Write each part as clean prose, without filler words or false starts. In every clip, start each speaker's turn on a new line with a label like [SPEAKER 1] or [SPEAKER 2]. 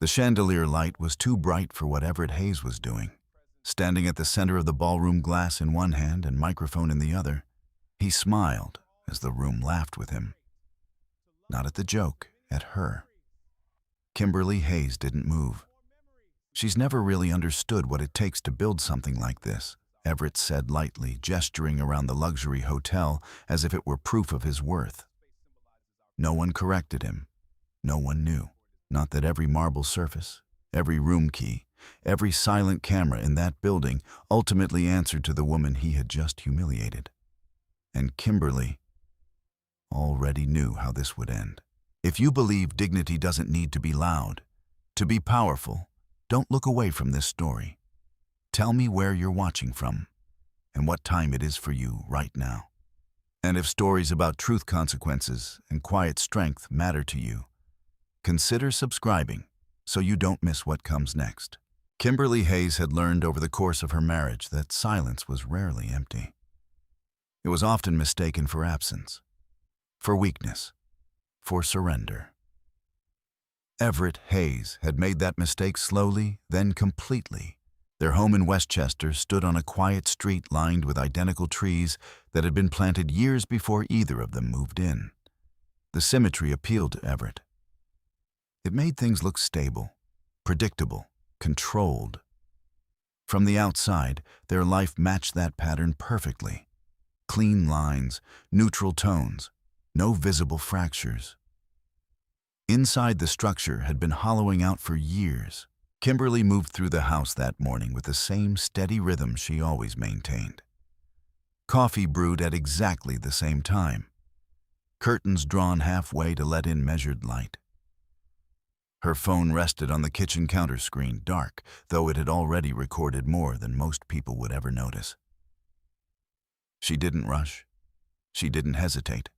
[SPEAKER 1] The chandelier light was too bright for what Everett Hayes was doing. Standing at the center of the ballroom, glass in one hand and microphone in the other, he smiled as the room laughed with him. Not at the joke, at her. Kimberly Hayes didn't move. "She's never really understood what it takes to build something like this," Everett said lightly, gesturing around the luxury hotel as if it were proof of his worth. No one corrected him. No one knew. Not that every marble surface, every room key, every silent camera in that building ultimately answered to the woman he had just humiliated. And Kimberly already knew how this would end. If you believe dignity doesn't need to be loud, to be powerful, don't look away from this story. Tell me where you're watching from and what time it is for you right now. And if stories about truth, consequences, and quiet strength matter to you, consider subscribing so you don't miss what comes next. Kimberly Hayes had learned over the course of her marriage that silence was rarely empty. It was often mistaken for absence, for weakness, for surrender. Everett Hayes had made that mistake slowly, then completely. Their home in Westchester stood on a quiet street lined with identical trees that had been planted years before either of them moved in. The symmetry appealed to Everett. It made things look stable, predictable, controlled. From the outside, their life matched that pattern perfectly. Clean lines, neutral tones, no visible fractures. Inside, the structure had been hollowing out for years. Kimberly moved through the house that morning with the same steady rhythm she always maintained. Coffee brewed at exactly the same time. Curtains drawn halfway to let in measured light. Her phone rested on the kitchen counter screen, dark, though it had already recorded more than most people would ever notice. She didn't rush. She didn't hesitate.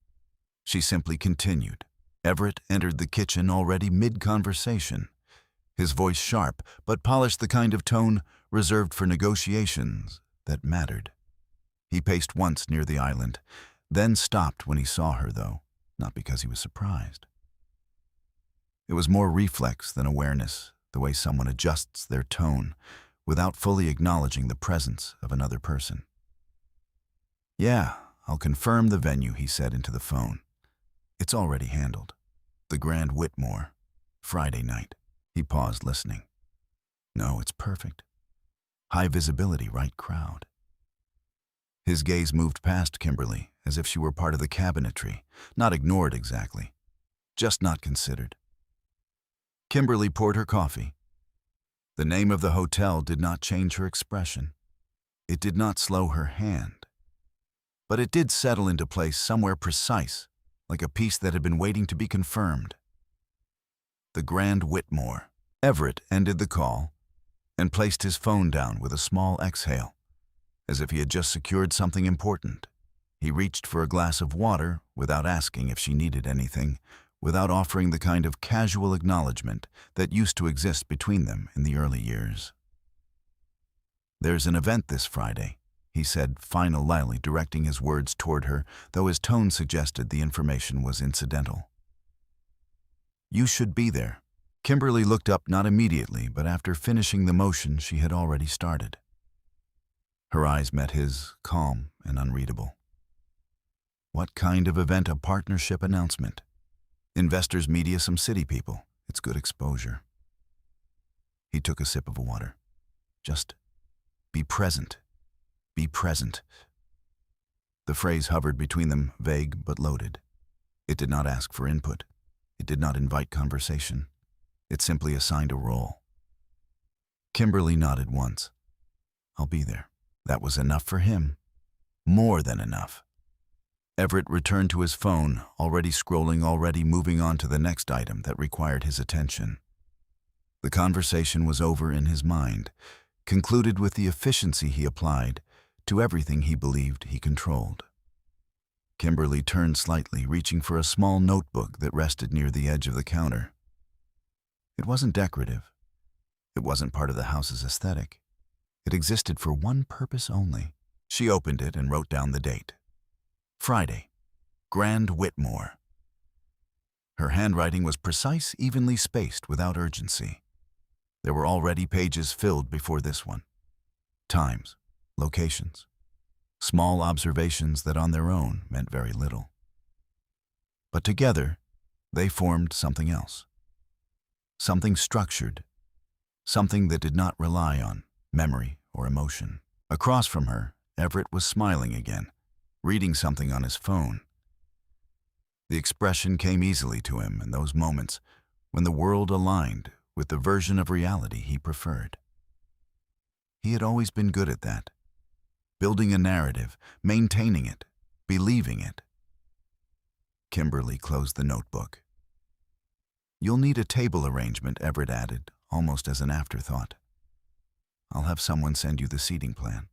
[SPEAKER 1] She simply continued. Everett entered the kitchen already mid-conversation, his voice sharp, but polished, the kind of tone reserved for negotiations that mattered. He paced once near the island, then stopped when he saw her, though, not because he was surprised. It was more reflex than awareness, the way someone adjusts their tone without fully acknowledging the presence of another person. "Yeah, I'll confirm the venue," he said into the phone. "It's already handled. The Grand Whitmore, Friday night." He paused, listening. "No, it's perfect. High visibility, right crowd." His gaze moved past Kimberly as if she were part of the cabinetry, not ignored exactly, just not considered. Kimberly poured her coffee. The name of the hotel did not change her expression. It did not slow her hand. But it did settle into place somewhere precise, like a piece that had been waiting to be confirmed. The Grand Whitmore. Everett ended the call and placed his phone down with a small exhale, as if he had just secured something important. He reached for a glass of water without asking if she needed anything, without offering the kind of casual acknowledgement that used to exist between them in the early years. "There's an event this Friday," he said, finally directing his words toward her, though his tone suggested the information was incidental. "You should be there." Kimberly looked up, not immediately, but after finishing the motion she had already started. Her eyes met his, calm and unreadable. "What kind of event?" "A partnership announcement. Investors, media, some city people. It's good exposure." He took a sip of water. "Just be present. Be present." The phrase hovered between them, vague but loaded. It did not ask for input. It did not invite conversation. It simply assigned a role. Kimberly nodded once. "I'll be there." That was enough for him. More than enough. Everett returned to his phone, already scrolling, already moving on to the next item that required his attention. The conversation was over in his mind, concluded with the efficiency he applied to everything he believed he controlled. Kimberly turned slightly, reaching for a small notebook that rested near the edge of the counter. It wasn't decorative. It wasn't part of the house's aesthetic. It existed for one purpose only. She opened it and wrote down the date. Friday, Grand Whitmore. Her handwriting was precise, evenly spaced, without urgency. There were already pages filled before this one. Times, locations, small observations that on their own meant very little. But together, they formed something else. Something structured, something that did not rely on memory or emotion. Across from her, Everett was smiling again, reading something on his phone. The expression came easily to him in those moments when the world aligned with the version of reality he preferred. He had always been good at that, building a narrative, maintaining it, believing it. Kimberly closed the notebook. "You'll need a table arrangement," Everett added, almost as an afterthought. "I'll have someone send you the seating plan."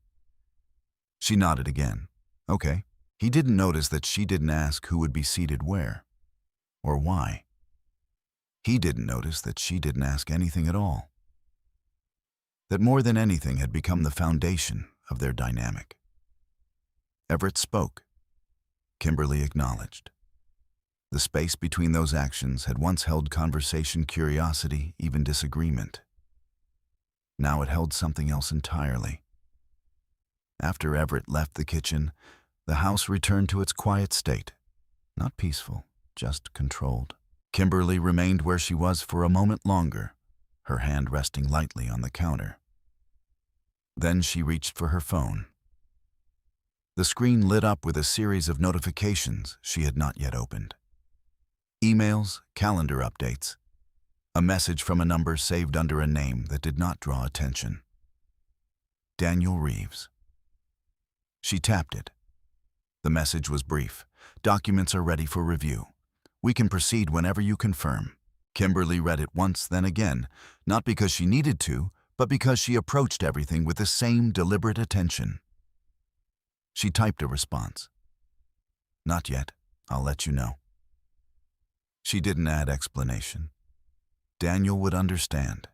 [SPEAKER 1] She nodded again. Okay. He didn't notice that she didn't ask who would be seated where, or why. He didn't notice that she didn't ask anything at all. That more than anything had become the foundation of their dynamic. Everett spoke. Kimberly acknowledged. The space between those actions had once held conversation, curiosity, even disagreement. Now it held something else entirely. After Everett left the kitchen, the house returned to its quiet state. Not peaceful, just controlled. Kimberly remained where she was for a moment longer, her hand resting lightly on the counter. Then she reached for her phone. The screen lit up with a series of notifications she had not yet opened. Emails, calendar updates, a message from a number saved under a name that did not draw attention. Daniel Reeves. She tapped it. The message was brief. "Documents are ready for review. We can proceed whenever you confirm." Kimberly read it once, then again, not because she needed to, but because she approached everything with the same deliberate attention. She typed a response. "Not yet. I'll let you know." She didn't add explanation. Daniel would understand.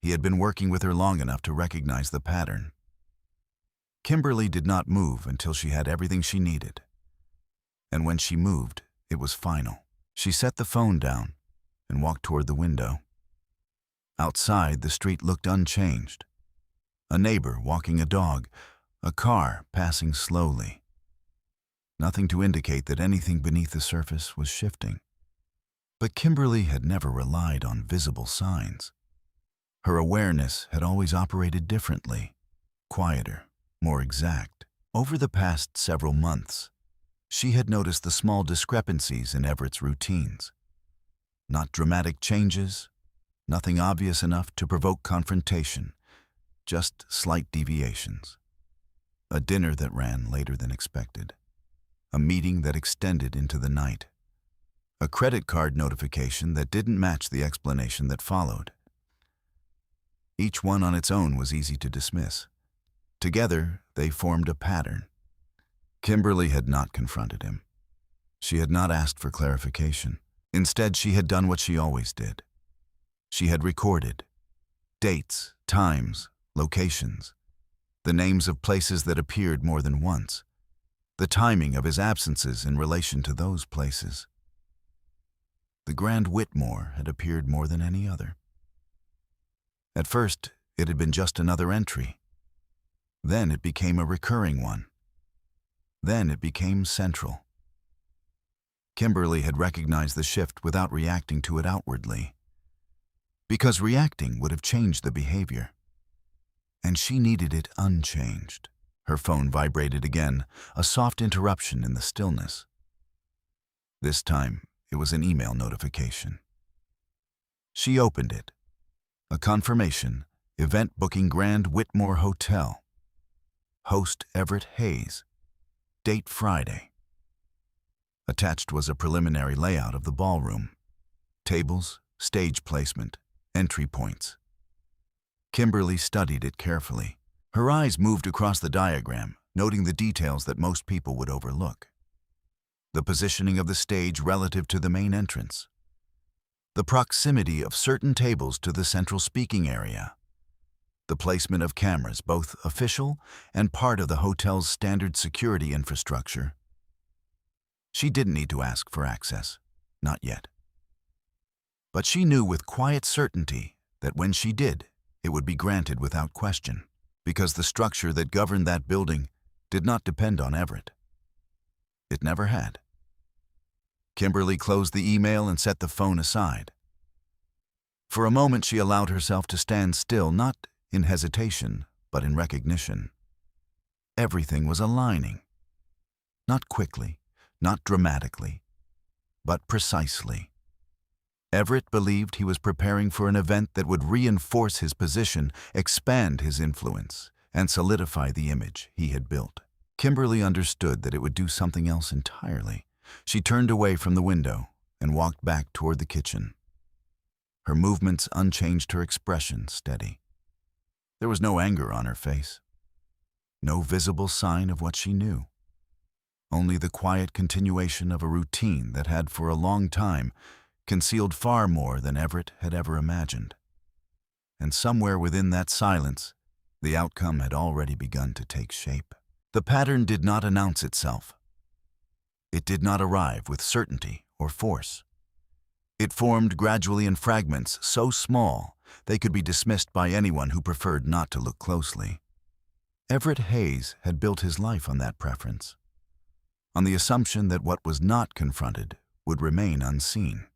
[SPEAKER 1] He had been working with her long enough to recognize the pattern. Kimberly did not move until she had everything she needed. And when she moved, it was final. She set the phone down and walked toward the window. Outside, the street looked unchanged. A neighbor walking a dog, a car passing slowly. Nothing to indicate that anything beneath the surface was shifting. But Kimberly had never relied on visible signs. Her awareness had always operated differently, quieter, more exact. Over the past several months, she had noticed the small discrepancies in Everett's routines. Not dramatic changes, nothing obvious enough to provoke confrontation, just slight deviations. A dinner that ran later than expected. A meeting that extended into the night. A credit card notification that didn't match the explanation that followed. Each one on its own was easy to dismiss. Together, they formed a pattern. Kimberly had not confronted him. She had not asked for clarification. Instead, she had done what she always did. She had recorded dates, times, locations, the names of places that appeared more than once, the timing of his absences in relation to those places. The Grand Whitmore had appeared more than any other. At first, it had been just another entry. Then it became a recurring one. Then it became central. Kimberly had recognized the shift without reacting to it outwardly, because reacting would have changed the behavior. And she needed it unchanged. Her phone vibrated again, a soft interruption in the stillness. This time, it was an email notification. She opened it. A confirmation, event booking Grand Whitmore Hotel. Host Everett Hayes. Date Friday. Attached was a preliminary layout of the ballroom. Tables, stage placement, entry points. Kimberly studied it carefully. Her eyes moved across the diagram, noting the details that most people would overlook. The positioning of the stage relative to the main entrance. The proximity of certain tables to the central speaking area. The placement of cameras, both official and part of the hotel's standard security infrastructure. She didn't need to ask for access, not yet. But she knew with quiet certainty that when she did, it would be granted without question, because the structure that governed that building did not depend on Everett. It never had. Kimberly closed the email and set the phone aside. For a moment, she allowed herself to stand still, not in hesitation, but in recognition. Everything was aligning. Not quickly, not dramatically, but precisely. Everett believed he was preparing for an event that would reinforce his position, expand his influence, and solidify the image he had built. Kimberly understood that it would do something else entirely. She turned away from the window and walked back toward the kitchen. Her movements unchanged, her expression steady. There was no anger on her face, no visible sign of what she knew. Only the quiet continuation of a routine that had for a long time concealed far more than Everett had ever imagined. And somewhere within that silence, the outcome had already begun to take shape. The pattern did not announce itself. It did not arrive with certainty or force. It formed gradually in fragments so small they could be dismissed by anyone who preferred not to look closely. Everett Hayes had built his life on that preference, on the assumption that what was not confronted would remain unseen.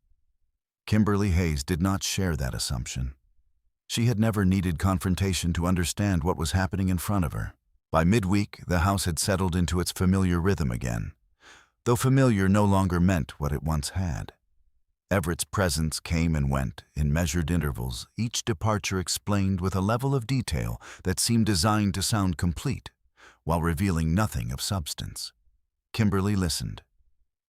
[SPEAKER 1] Kimberly Hayes did not share that assumption. She had never needed confrontation to understand what was happening in front of her. By midweek, the house had settled into its familiar rhythm again, though familiar no longer meant what it once had. Everett's presence came and went in measured intervals, each departure explained with a level of detail that seemed designed to sound complete, while revealing nothing of substance. Kimberly listened.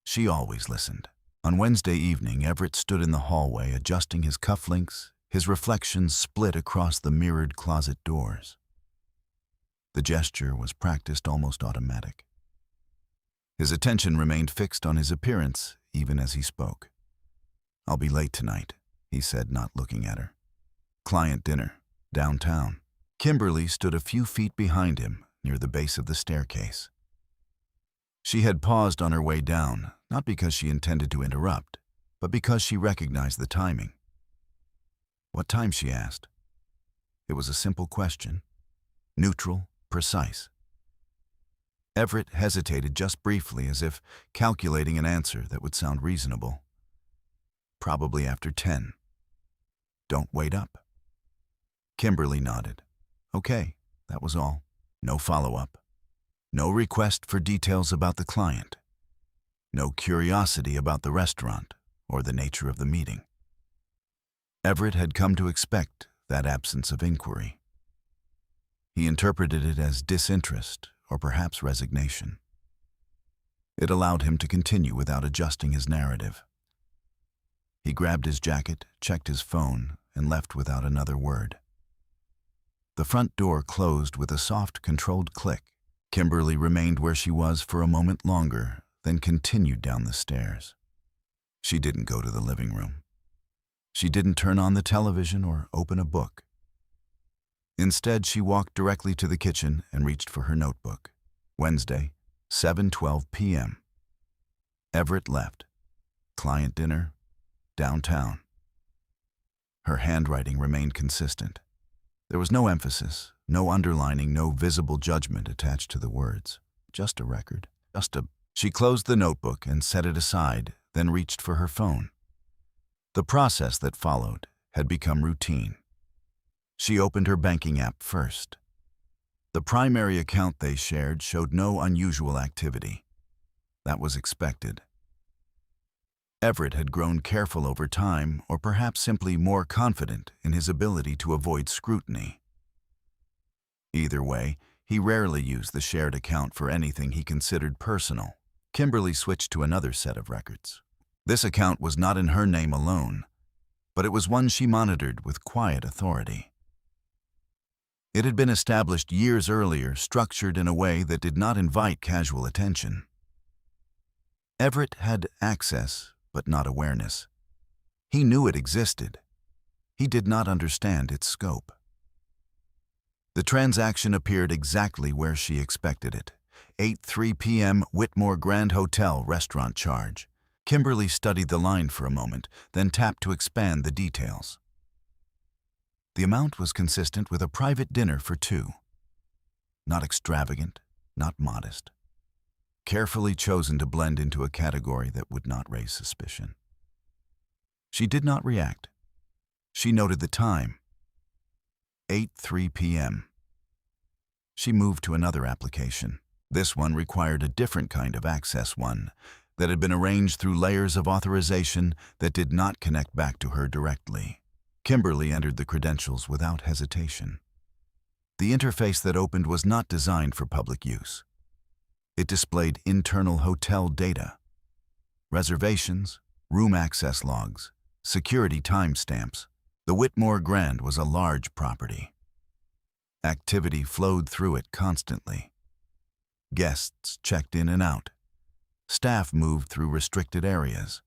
[SPEAKER 1] She always listened. On Wednesday evening, Everett stood in the hallway adjusting his cufflinks, his reflections split across the mirrored closet doors. The gesture was practiced almost automatic. His attention remained fixed on his appearance even as he spoke. "I'll be late tonight," he said, not looking at her. "Client dinner, downtown." Kimberly stood a few feet behind him, near the base of the staircase. She had paused on her way down, not because she intended to interrupt, but because she recognized the timing. "What time?" she asked. It was a simple question, neutral, precise. Everett hesitated just briefly, as if calculating an answer that would sound reasonable. "Probably after 10. Don't wait up." Kimberly nodded. Okay, that was all. No follow-up. No request for details about the client. No curiosity about the restaurant or the nature of the meeting. Everett had come to expect that absence of inquiry. He interpreted it as disinterest or perhaps resignation. It allowed him to continue without adjusting his narrative. He grabbed his jacket, checked his phone, and left without another word. The front door closed with a soft, controlled click. Kimberly remained where she was for a moment longer, then continued down the stairs. She didn't go to the living room. She didn't turn on the television or open a book. Instead, she walked directly to the kitchen and reached for her notebook. Wednesday, 7:12 p.m. Everett left. Client dinner, downtown. Her handwriting remained consistent. There was no emphasis, no underlining, no visible judgment attached to the words. Just a record. She closed the notebook and set it aside, then reached for her phone. The process that followed had become routine. She opened her banking app first. The primary account they shared showed no unusual activity. That was expected. Everett had grown careful over time, or perhaps simply more confident in his ability to avoid scrutiny. Either way, he rarely used the shared account for anything he considered personal. Kimberly switched to another set of records. This account was not in her name alone, but it was one she monitored with quiet authority. It had been established years earlier, structured in a way that did not invite casual attention. Everett had access, but not awareness. He knew it existed. He did not understand its scope. The transaction appeared exactly where she expected it. 8:03 p.m. Whitmore Grand Hotel restaurant charge. Kimberly studied the line for a moment, then tapped to expand the details. The amount was consistent with a private dinner for two. Not extravagant, not modest. Carefully chosen to blend into a category that would not raise suspicion. She did not react. She noted the time. 8:03 p.m. She moved to another application. This one required a different kind of access, one that had been arranged through layers of authorization that did not connect back to her directly. Kimberly entered the credentials without hesitation. The interface that opened was not designed for public use. It displayed internal hotel data, reservations, room access logs, security timestamps. The Whitmore Grand was a large property. Activity flowed through it constantly. Guests checked in and out. Staff moved through restricted areas.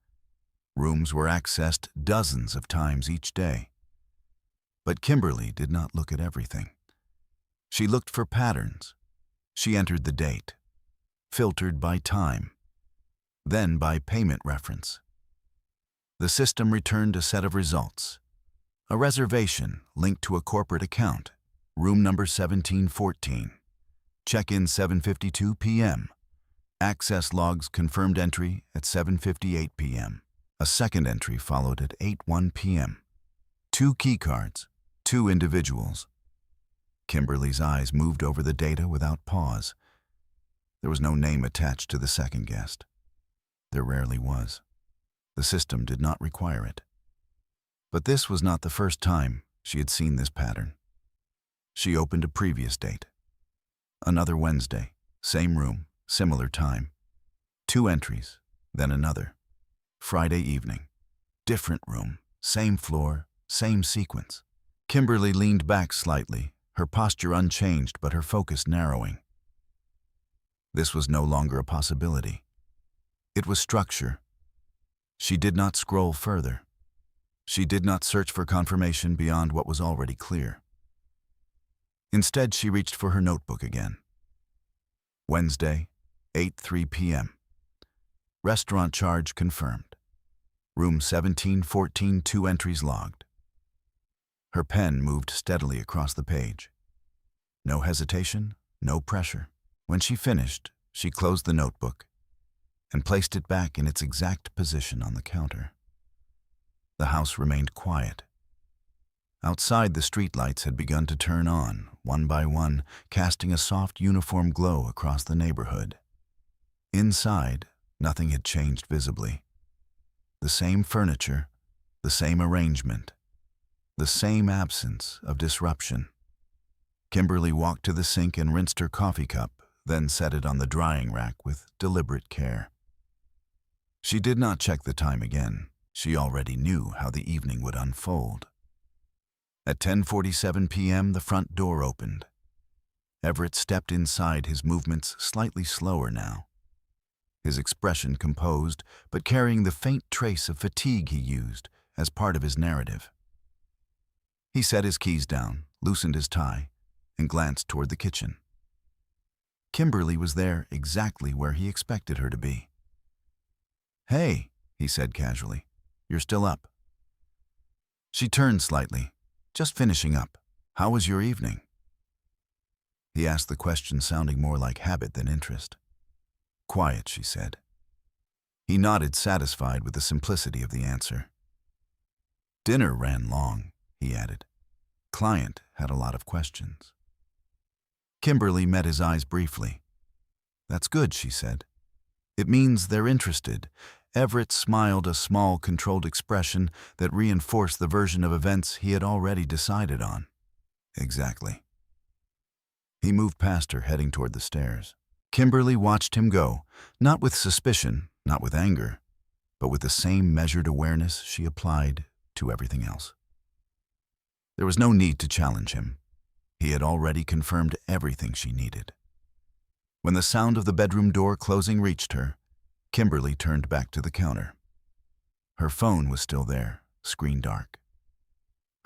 [SPEAKER 1] Rooms were accessed dozens of times each day. But Kimberly did not look at everything. She looked for patterns. She entered the date, filtered by time, then by payment reference. The system returned a set of results. A reservation linked to a corporate account, room number 1714. Check-in 7:52 p.m. Access logs confirmed entry at 7:58 p.m. A second entry followed at 8:01 p.m. 2 key cards, 2 individuals. Kimberly's eyes moved over the data without pause. There was no name attached to the second guest. There rarely was. The system did not require it. But this was not the first time she had seen this pattern. She opened a previous date. Another Wednesday, same room, similar time. 2 entries, then another. Friday evening, different room, same floor, same sequence. Kimberly leaned back slightly, her posture unchanged but her focus narrowing. This was no longer a possibility. It was structure. She did not scroll further. She did not search for confirmation beyond what was already clear. Instead, she reached for her notebook again. Wednesday, 8:03 p.m. Restaurant charge confirmed. Room 1714, 2 entries logged. Her pen moved steadily across the page. No hesitation, no pressure. When she finished, she closed the notebook and placed it back in its exact position on the counter. The house remained quiet. Outside, the streetlights had begun to turn on, one by one, casting a soft uniform glow across the neighborhood. Inside, nothing had changed visibly. The same furniture, the same arrangement, the same absence of disruption. Kimberly walked to the sink and rinsed her coffee cup, then set it on the drying rack with deliberate care. She did not check the time again. She already knew how the evening would unfold. At 10:47 p.m., the front door opened. Everett stepped inside, his movements slightly slower now. His expression composed, but carrying the faint trace of fatigue he used as part of his narrative. He set his keys down, loosened his tie, and glanced toward the kitchen. Kimberly was there exactly where he expected her to be. "Hey," he said casually, "you're still up." She turned slightly. "Just finishing up. How was your evening?" He asked the question sounding more like habit than interest. "Quiet," she said. He nodded, satisfied with the simplicity of the answer. "Dinner ran long," he added. "Client had a lot of questions." Kimberly met his eyes briefly. "That's good," she said. "It means they're interested." Everett smiled, a small, controlled expression that reinforced the version of events he had already decided on. "Exactly." He moved past her, heading toward the stairs. Kimberly watched him go, not with suspicion, not with anger, but with the same measured awareness she applied to everything else. There was no need to challenge him. He had already confirmed everything she needed. When the sound of the bedroom door closing reached her, Kimberly turned back to the counter. Her phone was still there, screen dark.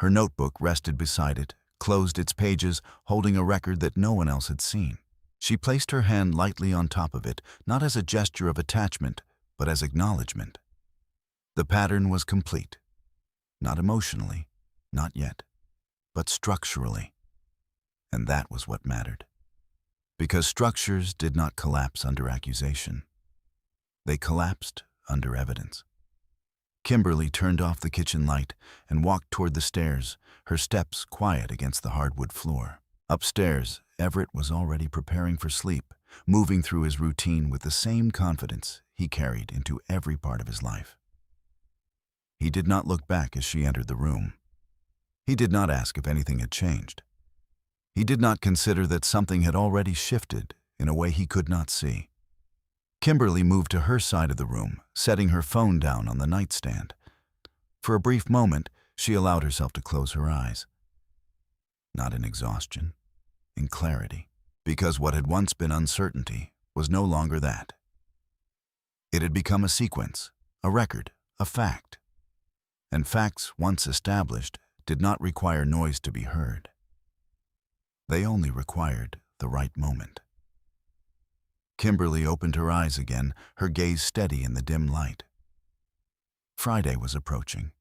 [SPEAKER 1] Her notebook rested beside it, closed its pages, holding a record that no one else had seen. She placed her hand lightly on top of it, not as a gesture of attachment, but as acknowledgement. The pattern was complete. Not emotionally, not yet. but structurally. And that was what mattered. Because structures did not collapse under accusation. They collapsed under evidence. Kimberly turned off the kitchen light and walked toward the stairs, her steps quiet against the hardwood floor. Upstairs, Everett was already preparing for sleep, moving through his routine with the same confidence he carried into every part of his life. He did not look back as she entered the room. He did not ask if anything had changed. He did not consider that something had already shifted in a way he could not see. Kimberly moved to her side of the room, setting her phone down on the nightstand. For a brief moment, she allowed herself to close her eyes. Not in exhaustion, in clarity, because what had once been uncertainty was no longer that. It had become a sequence, a record, a fact. And facts once established did not require noise to be heard. They only required the right moment. Kimberly opened her eyes again, her gaze steady in the dim light. Friday was approaching.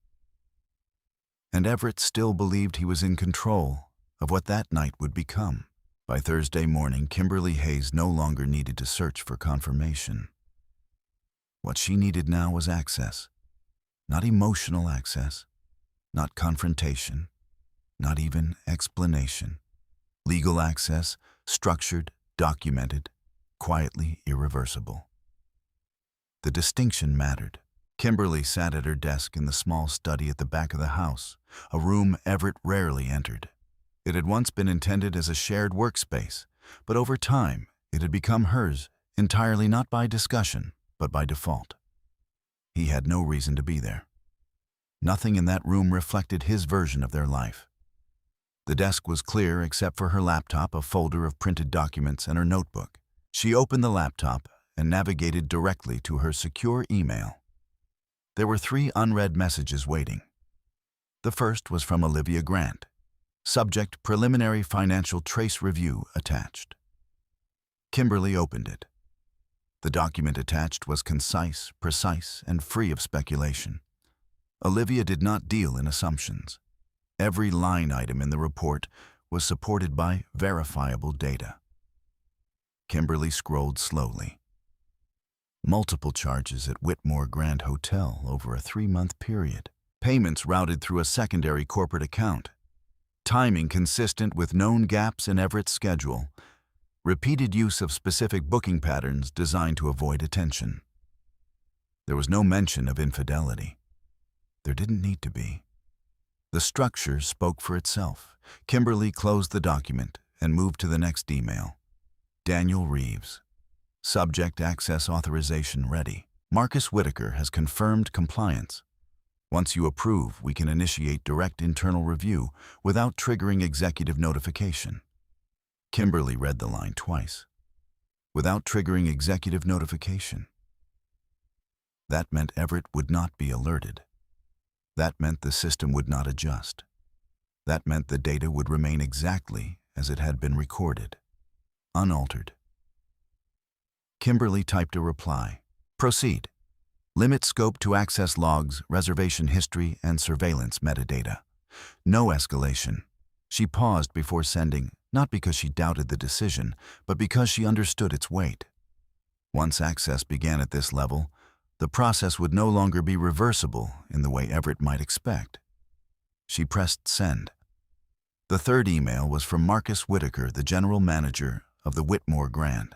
[SPEAKER 1] And Everett still believed he was in control of what that night would become. By Thursday morning, Kimberly Hayes no longer needed to search for confirmation. What she needed now was access. Not emotional access, not confrontation, not even explanation. Legal access, structured, documented, quietly irreversible. The distinction mattered. Kimberly sat at her desk in the small study at the back of the house, a room Everett rarely entered. It had once been intended as a shared workspace, but over time it had become hers, entirely not by discussion, but by default. He had no reason to be there. Nothing in that room reflected his version of their life. The desk was clear except for her laptop, a folder of printed documents, and her notebook. She opened the laptop and navigated directly to her secure email. There were 3 unread messages waiting. The first was from Olivia Grant. Subject: Preliminary Financial Trace Review attached. Kimberly opened it. The document attached was concise, precise, and free of speculation. Olivia did not deal in assumptions. Every line item in the report was supported by verifiable data. Kimberly scrolled slowly. Multiple charges at Whitmore Grand Hotel over a 3-month period. Payments routed through a secondary corporate account. Timing consistent with known gaps in Everett's schedule. Repeated use of specific booking patterns designed to avoid attention. There was no mention of infidelity. There didn't need to be. The structure spoke for itself. Kimberly closed the document and moved to the next email. Daniel Reeves. Subject: Access Authorization ready. Marcus Whitaker has confirmed compliance. Once you approve, we can initiate direct internal review without triggering executive notification. Kimberly read the line twice. Without triggering executive notification. That meant Everett would not be alerted. That meant the system would not adjust. That meant the data would remain exactly as it had been recorded, unaltered. Kimberly typed a reply. Proceed. Limit scope to access logs, reservation history, and surveillance metadata. No escalation. She paused before sending, not because she doubted the decision, but because she understood its weight. Once access began at this level, the process would no longer be reversible in the way Everett might expect. She pressed send. The third email was from Marcus Whitaker, the general manager of the Whitmore Grand.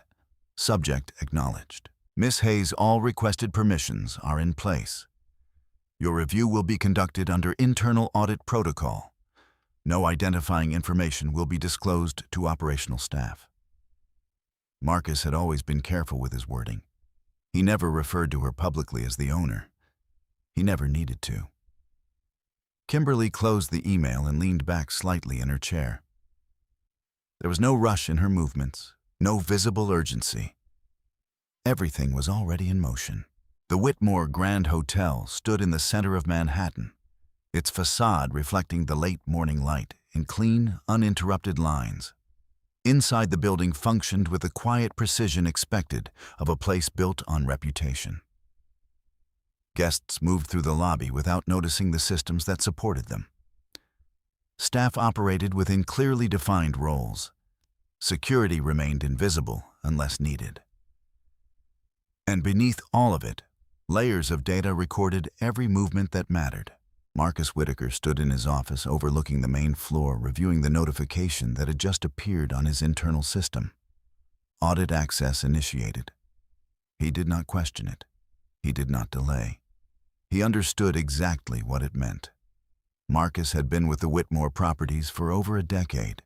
[SPEAKER 1] Subject: Acknowledged. Miss Hayes, all requested permissions are in place. Your review will be conducted under internal audit protocol. No identifying information will be disclosed to operational staff. Marcus had always been careful with his wording. He never referred to her publicly as the owner. He never needed to. Kimberly closed the email and leaned back slightly in her chair. There was no rush in her movements, no visible urgency. Everything was already in motion. The Whitmore Grand Hotel stood in the center of Manhattan, its facade reflecting the late morning light in clean, uninterrupted lines. Inside the building functioned with the quiet precision expected of a place built on reputation. Guests moved through the lobby without noticing the systems that supported them. Staff operated within clearly defined roles. Security remained invisible unless needed. And beneath all of it, layers of data recorded every movement that mattered. Marcus Whitaker stood in his office overlooking the main floor, reviewing the notification that had just appeared on his internal system. Audit access initiated. He did not question it. He did not delay. He understood exactly what it meant. Marcus had been with the Whitmore properties for over a decade.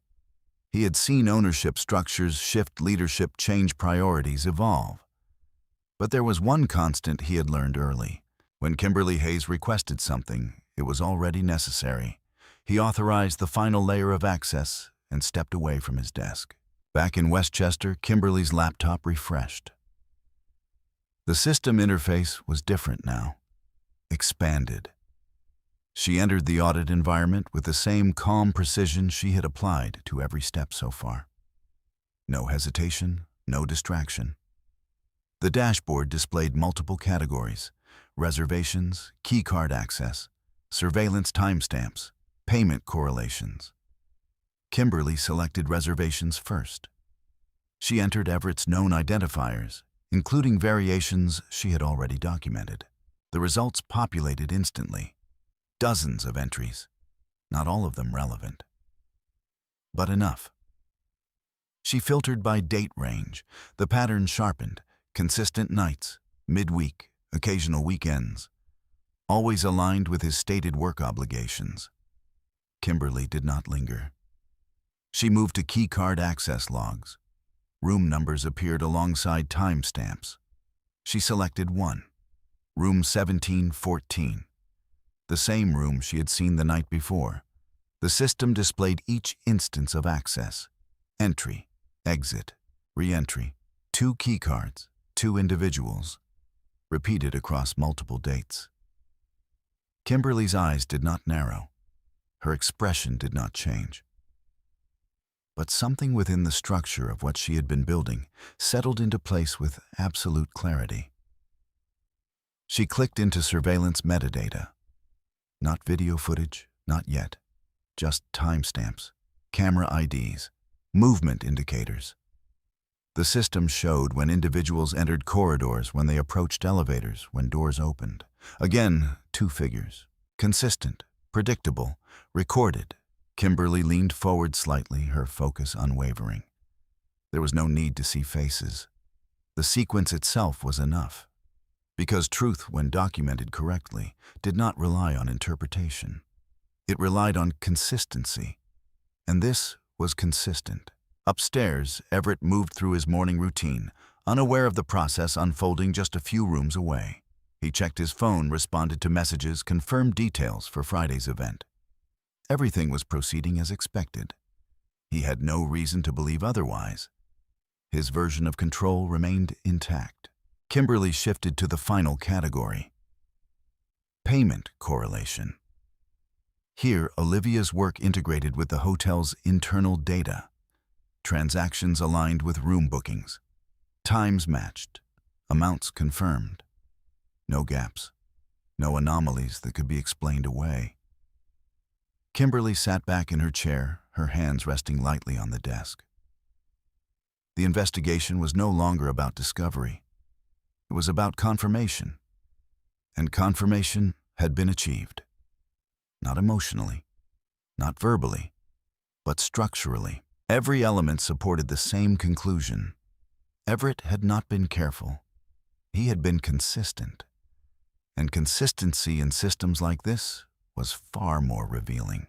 [SPEAKER 1] He had seen ownership structures shift, leadership change, priorities evolve. But there was one constant he had learned early. When Kimberly Hayes requested something, it was already necessary. He authorized the final layer of access and stepped away from his desk. Back in Westchester, Kimberly's laptop refreshed. The system interface was different now, expanded. She entered the audit environment with the same calm precision she had applied to every step so far. No hesitation, no distraction. The dashboard displayed multiple categories: reservations, keycard access, surveillance timestamps, payment correlations. Kimberly selected reservations first. She entered Everett's known identifiers, including variations she had already documented. The results populated instantly. Dozens of entries, not all of them relevant, but enough. She filtered by date range. The pattern sharpened: consistent nights, midweek, occasional weekends, always aligned with his stated work obligations. Kimberly did not linger. She moved to keycard access logs. Room numbers appeared alongside timestamps. She selected one, room 1714, the same room she had seen the night before. The system displayed each instance of access: entry, exit, re-entry, 2 keycards, 2 individuals, repeated across multiple dates. Kimberly's eyes did not narrow. Her expression did not change. But something within the structure of what she had been building settled into place with absolute clarity. She clicked into surveillance metadata. Not video footage, not yet. Just timestamps, camera IDs, movement indicators. The system showed when individuals entered corridors, when they approached elevators, when doors opened. Again, 2 figures. Consistent, predictable, recorded. Kimberly leaned forward slightly, her focus unwavering. There was no need to see faces. The sequence itself was enough. Because truth, when documented correctly, did not rely on interpretation. It relied on consistency. And this was consistent. Upstairs, Everett moved through his morning routine, unaware of the process unfolding just a few rooms away. He checked his phone, responded to messages, confirmed details for Friday's event. Everything was proceeding as expected. He had no reason to believe otherwise. His version of control remained intact. Kimberly shifted to the final category: payment correlation. Here, Olivia's work integrated with the hotel's internal data. Transactions aligned with room bookings. Times matched. Amounts confirmed. No gaps. No anomalies that could be explained away. Kimberly sat back in her chair, her hands resting lightly on the desk. The investigation was no longer about discovery. It was about confirmation. And confirmation had been achieved. Not emotionally, not verbally, but structurally. Every element supported the same conclusion. Everett had not been careful. He had been consistent. And consistency in systems like this was far more revealing.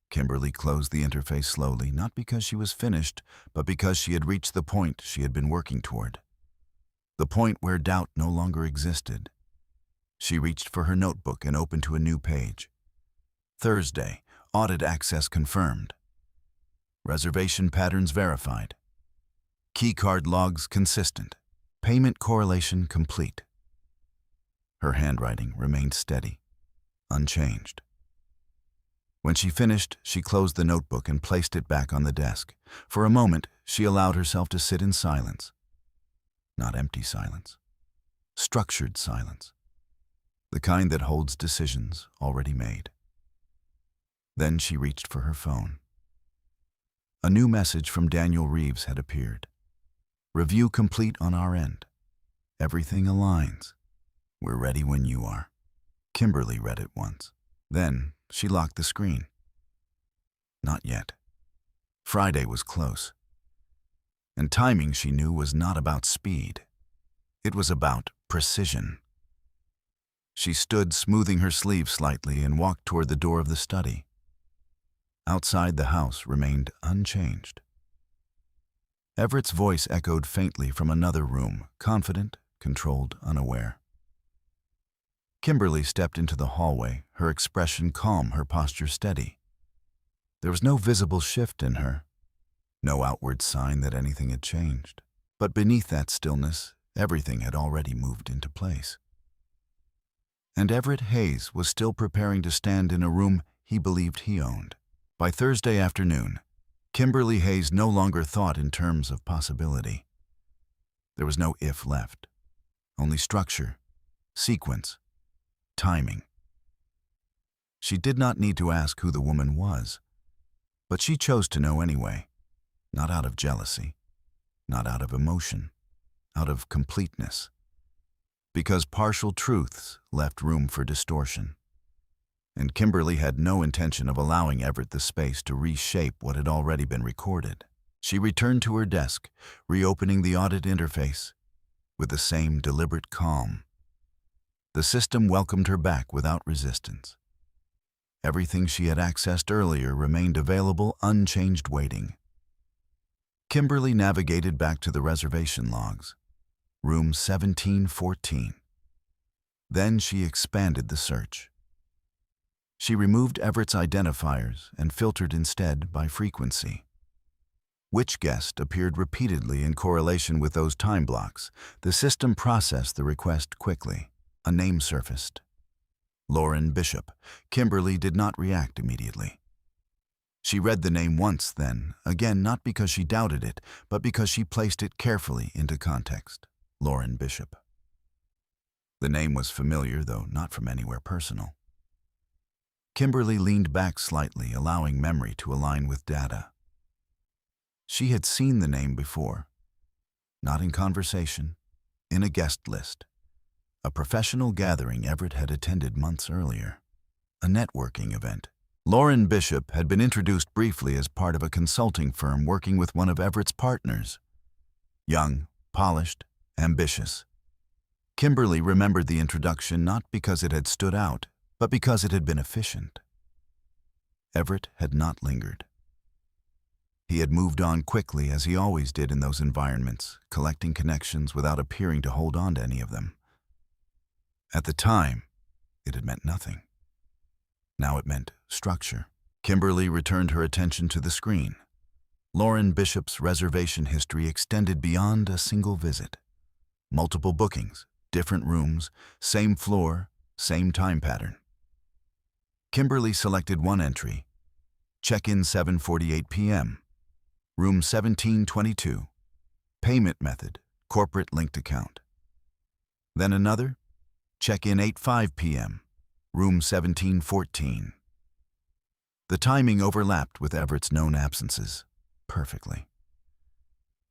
[SPEAKER 1] Kimberly closed the interface slowly, not because she was finished, but because she had reached the point she had been working toward. The point where doubt no longer existed. She reached for her notebook and opened to a new page. Thursday, audit access confirmed. Reservation patterns verified. Keycard logs consistent. Payment correlation complete. Her handwriting remained steady, unchanged. When she finished, she closed the notebook and placed it back on the desk. For a moment, she allowed herself to sit in silence. Not empty silence. Structured silence. The kind that holds decisions already made. Then she reached for her phone. A new message from Daniel Reeves had appeared. Review complete on our end. Everything aligns. We're ready when you are. Kimberly read it once. Then she locked the screen. Not yet. Friday was close. And timing, she knew, was not about speed. It was about precision. She stood, smoothing her sleeve slightly, and walked toward the door of the study. Outside, the house remained unchanged. Everett's voice echoed faintly from another room, confident, controlled, unaware. Kimberly stepped into the hallway, her expression calm, her posture steady. There was no visible shift in her, no outward sign that anything had changed. But beneath that stillness, everything had already moved into place. And Everett Hayes was still preparing to stand in a room he believed he owned. By Thursday afternoon, Kimberly Hayes no longer thought in terms of possibility. There was no if left, only structure, sequence, timing. She did not need to ask who the woman was, but she chose to know anyway, not out of jealousy, not out of emotion, out of completeness, because partial truths left room for distortion. And Kimberly had no intention of allowing Everett the space to reshape what had already been recorded. She returned to her desk, reopening the audit interface with the same deliberate calm. The system welcomed her back without resistance. Everything she had accessed earlier remained available, unchanged, waiting. Kimberly navigated back to the reservation logs, room 1714. Then she expanded the search. She removed Everett's identifiers and filtered instead by frequency. Which guest appeared repeatedly in correlation with those time blocks? The system processed the request quickly. A name surfaced. Lauren Bishop. Kimberly did not react immediately. She read the name once, then, again, not because she doubted it, but because she placed it carefully into context. Lauren Bishop. The name was familiar, though not from anywhere personal. Kimberly leaned back slightly, allowing memory to align with data. She had seen the name before, not in conversation, in a guest list. A professional gathering Everett had attended months earlier. A networking event. Lauren Bishop had been introduced briefly as part of a consulting firm working with one of Everett's partners. Young, polished, ambitious. Kimberly remembered the introduction not because it had stood out, but because it had been efficient. Everett had not lingered. He had moved on quickly, as he always did in those environments, collecting connections without appearing to hold on to any of them. At the time, it had meant nothing. Now it meant structure. Kimberly returned her attention to the screen. Lauren Bishop's reservation history extended beyond a single visit. Multiple bookings, different rooms, same floor, same time pattern. Kimberly selected one entry. Check-in 7:48 p.m. Room 1722. Payment method, corporate linked account. Then another. Check-in 8:05 p.m. Room 1714. The timing overlapped with Everett's known absences perfectly.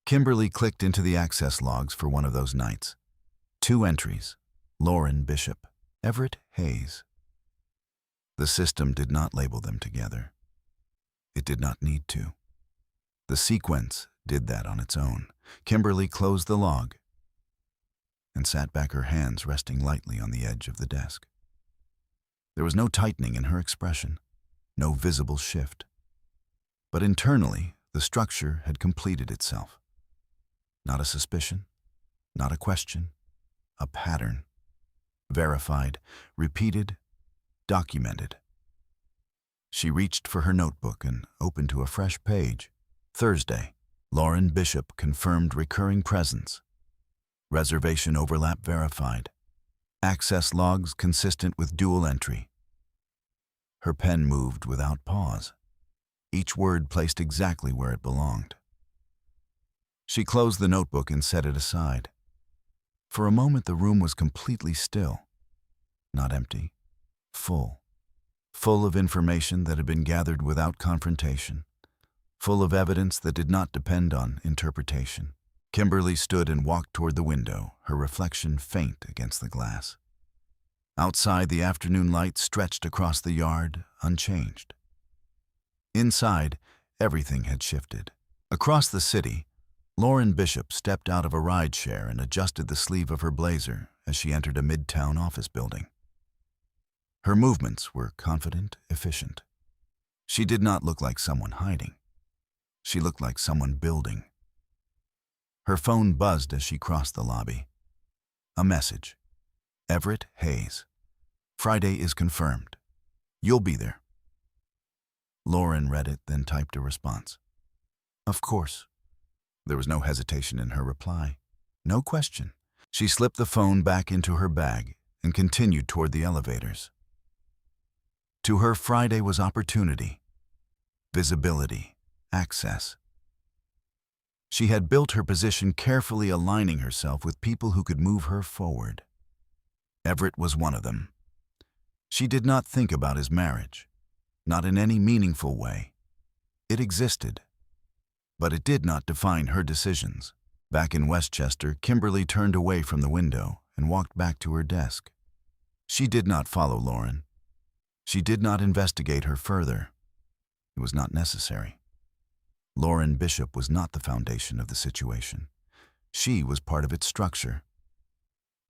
[SPEAKER 1] Kimberly clicked into the access logs for one of those nights. 2 entries. Lauren Bishop, Everett Hayes. The system did not label them together. It did not need to. The sequence did that on its own. Kimberly closed the log and sat back, her hands resting lightly on the edge of the desk. There was no tightening in her expression, no visible shift. But internally, the structure had completed itself. Not a suspicion, not a question, a pattern. Verified, repeated, documented. She reached for her notebook and opened to a fresh page. Thursday, Lauren Bishop confirmed recurring presence. Reservation overlap verified. Access logs consistent with dual entry. Her pen moved without pause. Each word placed exactly where it belonged. She closed the notebook and set it aside. For a moment, the room was completely still. Not empty, full. full of information that had been gathered without confrontation, full of evidence that did not depend on interpretation. Kimberly stood and walked toward the window, her reflection faint against the glass. Outside, the afternoon light stretched across the yard, unchanged. Inside, everything had shifted. Across the city, Lauren Bishop stepped out of a rideshare and adjusted the sleeve of her blazer as she entered a midtown office building. Her movements were confident, efficient. She did not look like someone hiding. She looked like someone building. Her phone buzzed as she crossed the lobby. A message. Everett Hayes. Friday is confirmed. You'll be there. Lauren read it, then typed a response. Of course. There was no hesitation in her reply. No question. She slipped the phone back into her bag and continued toward the elevators. To her, Friday was opportunity, visibility, access. She had built her position carefully, aligning herself with people who could move her forward. Everett was one of them. She did not think about his marriage, not in any meaningful way. It existed, but it did not define her decisions. Back in Westchester, Kimberly turned away from the window and walked back to her desk. She did not follow Lauren. She did not investigate her further. It was not necessary. Lauren Bishop was not the foundation of the situation. She was part of its structure.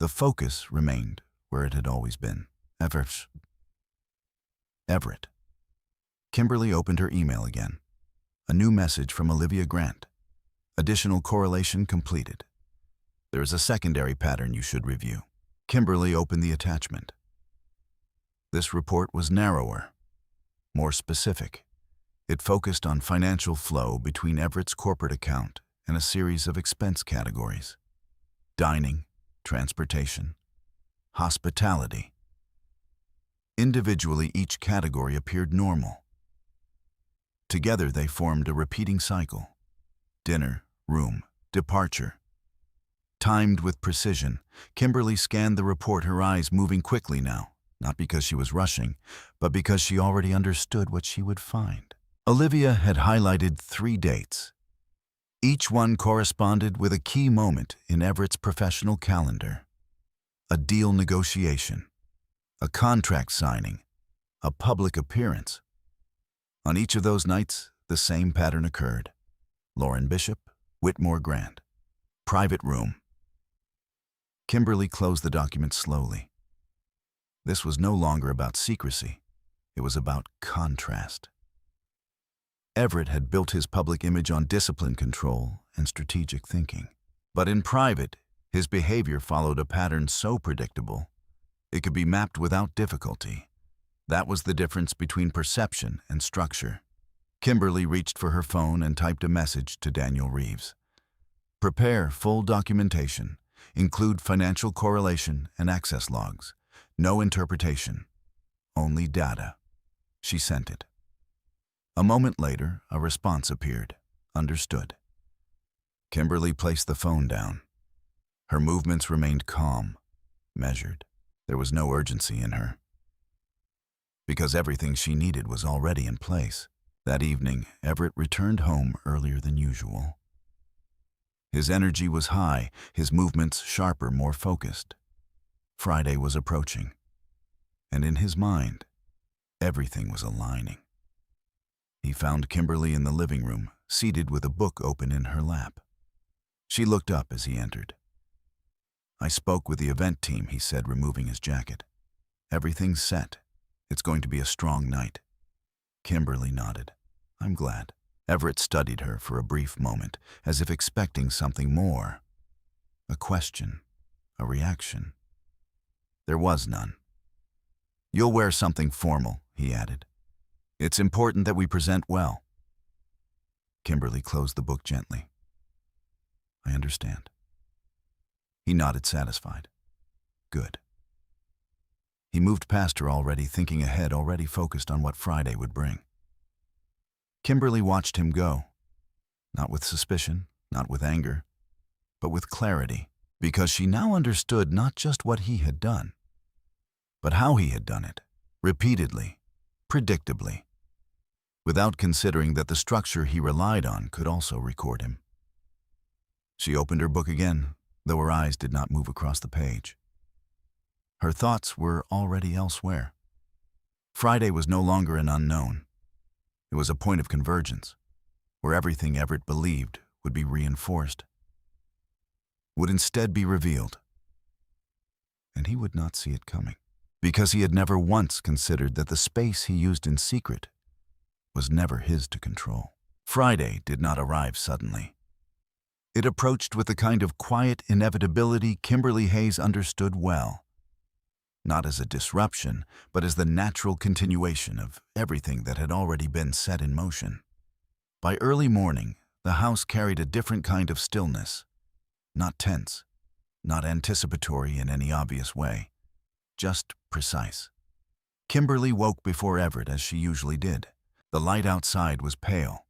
[SPEAKER 1] The focus remained where it had always been. Everett. Kimberly opened her email again. A new message from Olivia Grant. Additional correlation completed. There is a secondary pattern you should review. Kimberly opened the attachment. This report was narrower, more specific. It focused on financial flow between Everett's corporate account and a series of expense categories: dining, transportation, hospitality. Individually, each category appeared normal. Together, they formed a repeating cycle: dinner, room, departure. Timed with precision, Kimberly scanned the report, her eyes moving quickly now, not because she was rushing, but because she already understood what she would find. Olivia had highlighted 3 dates. Each one corresponded with a key moment in Everett's professional calendar: a deal negotiation, a contract signing, a public appearance. On each of those nights, the same pattern occurred: Lauren Bishop, Whitmore Grant, private room. Kimberly closed the document slowly. This was no longer about secrecy. It was about contrast. Everett had built his public image on discipline, control, and strategic thinking. But in private, his behavior followed a pattern so predictable, it could be mapped without difficulty. That was the difference between perception and structure. Kimberly reached for her phone and typed a message to Daniel Reeves. Prepare full documentation. Include financial correlation and access logs. No interpretation. Only data. She sent it. A moment later, a response appeared. Understood. Kimberly placed the phone down. Her movements remained calm, measured. There was no urgency in her, because everything she needed was already in place. That evening, Everett returned home earlier than usual. His energy was high, his movements sharper, more focused. Friday was approaching, and in his mind, everything was aligning. He found Kimberly in the living room, seated with a book open in her lap. She looked up as he entered. I spoke with the event team, he said, removing his jacket. Everything's set. It's going to be a strong night. Kimberly nodded. I'm glad. Everett studied her for a brief moment, as if expecting something more. A question, a reaction. There was none. You'll wear something formal, he added. It's important that we present well. Kimberly closed the book gently. I understand. He nodded, satisfied. Good. He moved past her, already thinking ahead, already focused on what Friday would bring. Kimberly watched him go, not with suspicion, not with anger, but with clarity, because she now understood not just what he had done, but how he had done it, repeatedly, predictably, without considering that the structure he relied on could also record him. She opened her book again, though her eyes did not move across the page. Her thoughts were already elsewhere. Friday was no longer an unknown. It was a point of convergence, where everything Everett believed would be reinforced, would instead be revealed. And he would not see it coming, because he had never once considered that the space he used in secret was never his to control. Friday did not arrive suddenly. It approached with the kind of quiet inevitability Kimberly Hayes understood well, not as a disruption, but as the natural continuation of everything that had already been set in motion. By early morning, the house carried a different kind of stillness, not tense, not anticipatory in any obvious way, just precise. Kimberly woke before Everett as she usually did. The light outside was pale,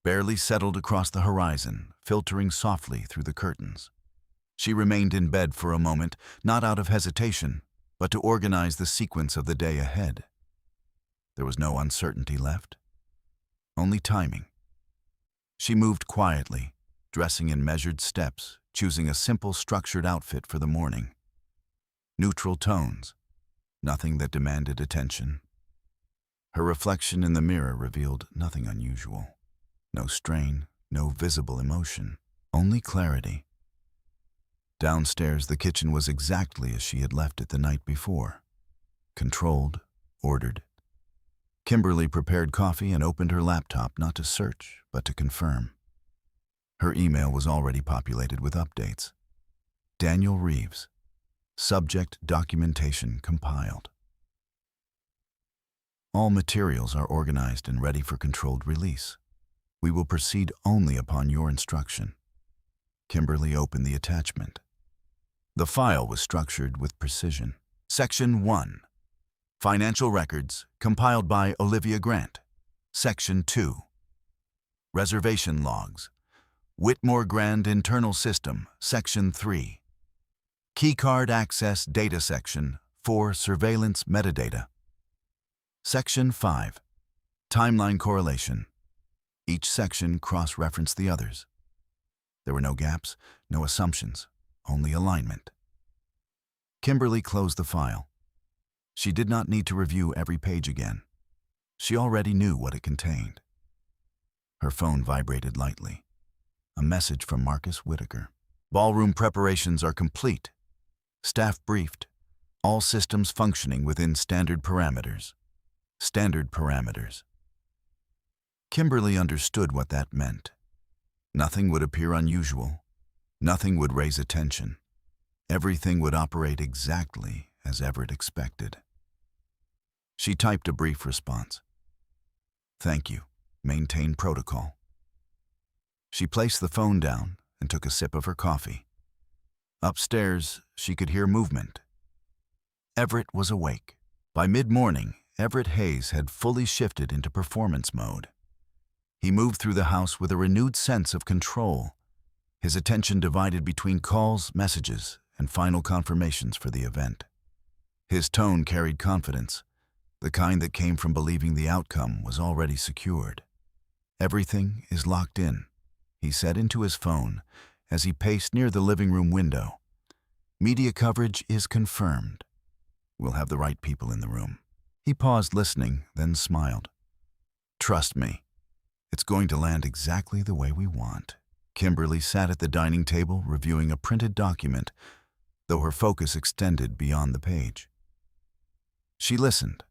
[SPEAKER 1] barely settled across the horizon, filtering softly through the curtains. She remained in bed for a moment, not out of hesitation, but to organize the sequence of the day ahead. There was no uncertainty left, only timing. She moved quietly, dressing in measured steps, choosing a simple, structured outfit for the morning. Neutral tones, nothing that demanded attention. Her reflection in the mirror revealed nothing unusual. No strain, no visible emotion, only clarity. Downstairs, the kitchen was exactly as she had left it the night before. Controlled, ordered. Kimberly prepared coffee and opened her laptop not to search, but to confirm. Her email was already populated with updates. Daniel Reeves. Subject documentation compiled. All materials are organized and ready for controlled release. We will proceed only upon your instruction. Kimberly opened the attachment. The file was structured with precision. Section 1. Financial records, compiled by Olivia Grant. Section 2. Reservation logs. Whitmore Grand Internal System, Section 3. Keycard Access Data Section for Surveillance Metadata. Section 5. Timeline Correlation. Each section cross-referenced the others. There were no gaps, no assumptions, only alignment. Kimberly closed the file. She did not need to review every page again. She already knew what it contained. Her phone vibrated lightly. A message from Marcus Whitaker. Ballroom preparations are complete. Staff briefed. All systems functioning within standard parameters. Standard parameters. Kimberly understood what that meant. Nothing would appear unusual. Nothing would raise attention. Everything would operate exactly as Everett expected. She typed a brief response. Thank you. Maintain protocol. She placed the phone down and took a sip of her coffee. Upstairs, she could hear movement. Everett was awake. By mid-morning, Everett Hayes had fully shifted into performance mode. He moved through the house with a renewed sense of control, his attention divided between calls, messages, and final confirmations for the event. His tone carried confidence, the kind that came from believing the outcome was already secured. Everything is locked in, he said into his phone as he paced near the living room window. Media coverage is confirmed. We'll have the right people in the room. He paused listening, then smiled. Trust me, it's going to land exactly the way we want. Kimberly sat at the dining table reviewing a printed document, though her focus extended beyond the page. She listened,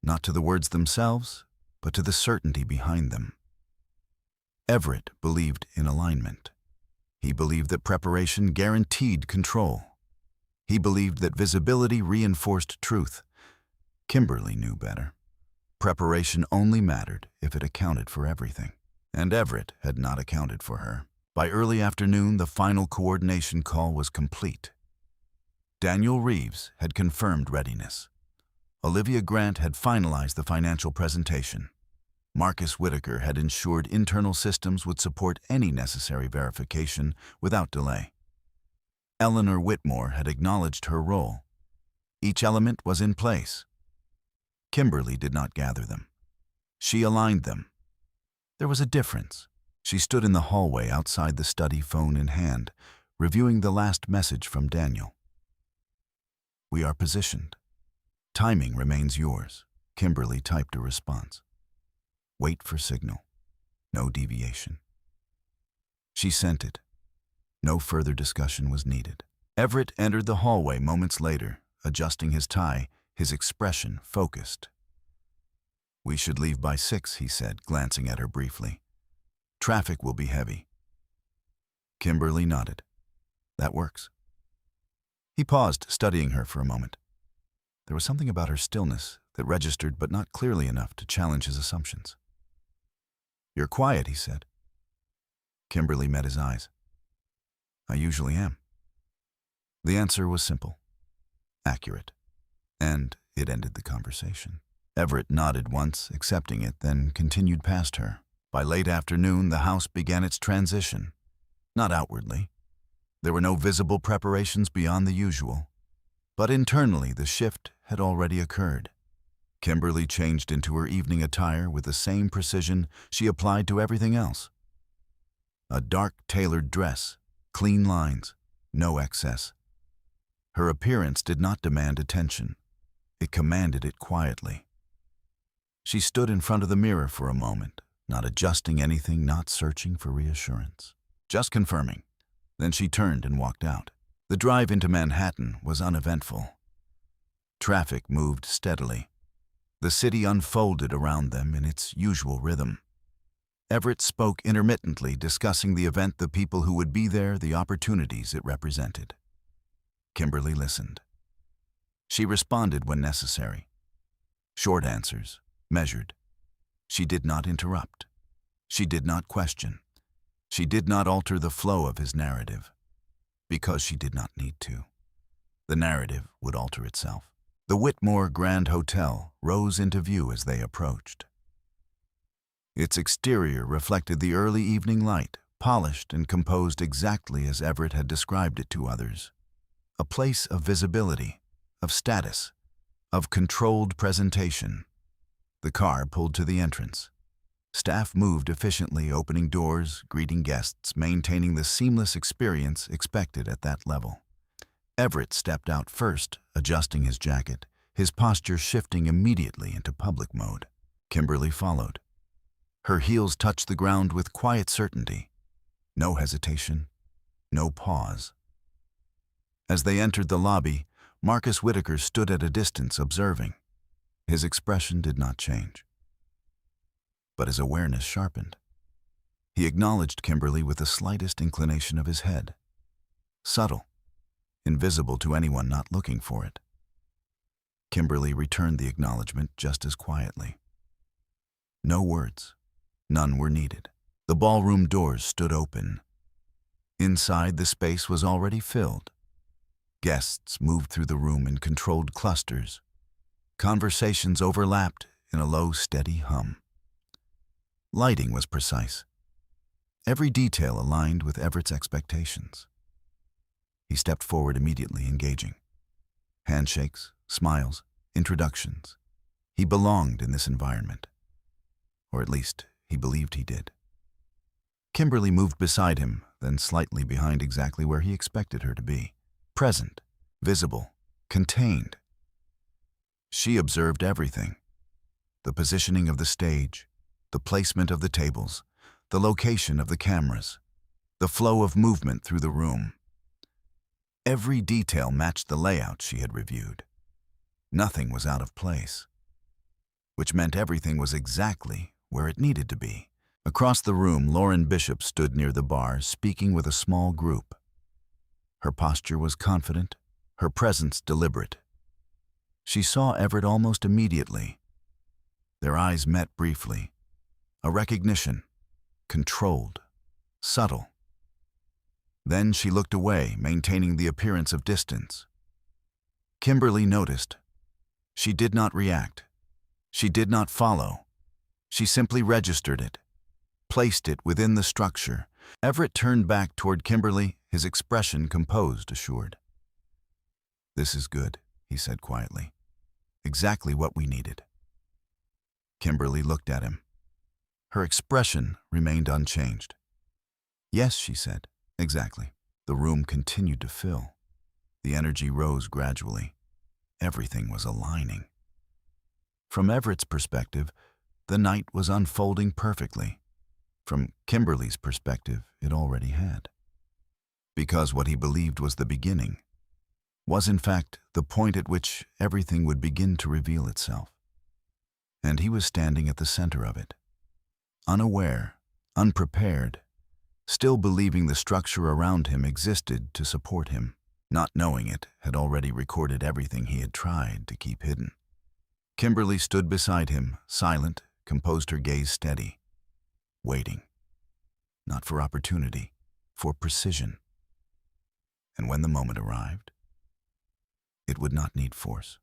[SPEAKER 1] not to the words themselves, but to the certainty behind them. Everett believed in alignment. He believed that preparation guaranteed control. He believed that visibility reinforced truth. Kimberly knew better. Preparation only mattered if it accounted for everything. And Everett had not accounted for her. By early afternoon, the final coordination call was complete. Daniel Reeves had confirmed readiness. Olivia Grant had finalized the financial presentation. Marcus Whitaker had ensured internal systems would support any necessary verification without delay. Eleanor Whitmore had acknowledged her role. Each element was in place. Kimberly did not gather them. She aligned them. There was a difference. She stood in the hallway outside the study, phone in hand, reviewing the last message from Daniel. "We are positioned. Timing remains yours." Kimberly typed a response. "Wait for signal. No deviation." She sent it. No further discussion was needed. Everett entered the hallway moments later, adjusting his tie, his expression focused. "We should leave by 6, he said, glancing at her briefly. "Traffic will be heavy." Kimberly nodded. "That works." He paused, studying her for a moment. There was something about her stillness that registered, but not clearly enough to challenge his assumptions. "You're quiet," he said. Kimberly met his eyes. "I usually am." The answer was simple, accurate, and it ended the conversation. Everett nodded once, accepting it, then continued past her. By late afternoon, the house began its transition. Not outwardly. There were no visible preparations beyond the usual. But internally, the shift had already occurred. Kimberly changed into her evening attire with the same precision she applied to everything else. A dark, tailored dress, clean lines, no excess. Her appearance did not demand attention. It commanded it quietly. She stood in front of the mirror for a moment, not adjusting anything, not searching for reassurance. Just confirming. Then she turned and walked out. The drive into Manhattan was uneventful. Traffic moved steadily. The city unfolded around them in its usual rhythm. Everett spoke intermittently, discussing the event, the people who would be there, the opportunities it represented. Kimberly listened. She responded when necessary. Short answers, measured. She did not interrupt. She did not question. She did not alter the flow of his narrative, because she did not need to. The narrative would alter itself. The Whitmore Grand Hotel rose into view as they approached. Its exterior reflected the early evening light, polished and composed exactly as Everett had described it to others. A place of visibility, of status, of controlled presentation. The car pulled to the entrance. Staff moved efficiently, opening doors, greeting guests, maintaining the seamless experience expected at that level. Everett stepped out first, adjusting his jacket, his posture shifting immediately into public mode. Kimberly followed. Her heels touched the ground with quiet certainty. No hesitation, no pause. As they entered the lobby, Marcus Whitaker stood at a distance, observing. His expression did not change. But his awareness sharpened. He acknowledged Kimberly with the slightest inclination of his head. Subtle, invisible to anyone not looking for it. Kimberly returned the acknowledgement just as quietly. No words. None were needed. The ballroom doors stood open. Inside, the space was already filled. Guests moved through the room in controlled clusters. Conversations overlapped in a low, steady hum. Lighting was precise. Every detail aligned with Everett's expectations. He stepped forward immediately, engaging. Handshakes, smiles, introductions. He belonged in this environment. Or at least, he believed he did. Kimberly moved beside him, then slightly behind exactly where he expected her to be. Present, visible, contained. She observed everything. The positioning of the stage, the placement of the tables, the location of the cameras, the flow of movement through the room. Every detail matched the layout she had reviewed. Nothing was out of place, which meant everything was exactly where it needed to be. Across the room, Lauren Bishop stood near the bar, speaking with a small group. Her posture was confident, her presence deliberate. She saw Everett almost immediately. Their eyes met briefly. A recognition, controlled, subtle. Then she looked away, maintaining the appearance of distance. Kimberly noticed. She did not react. She did not follow. She simply registered it, placed it within the structure. Everett turned back toward Kimberly, his expression composed, assured. "This is good," he said quietly. "Exactly what we needed." Kimberly looked at him. Her expression remained unchanged. "Yes," she said. "Exactly." The room continued to fill. The energy rose gradually. Everything was aligning. From Everett's perspective, the night was unfolding perfectly. From Kimberly's perspective, it already had. Because what he believed was the beginning was in fact the point at which everything would begin to reveal itself. And he was standing at the center of it, unaware, unprepared, still believing the structure around him existed to support him, not knowing it had already recorded everything he had tried to keep hidden. Kimberly stood beside him, silent, composed, her gaze steady, waiting, not for opportunity, for precision. And when the moment arrived, it would not need force,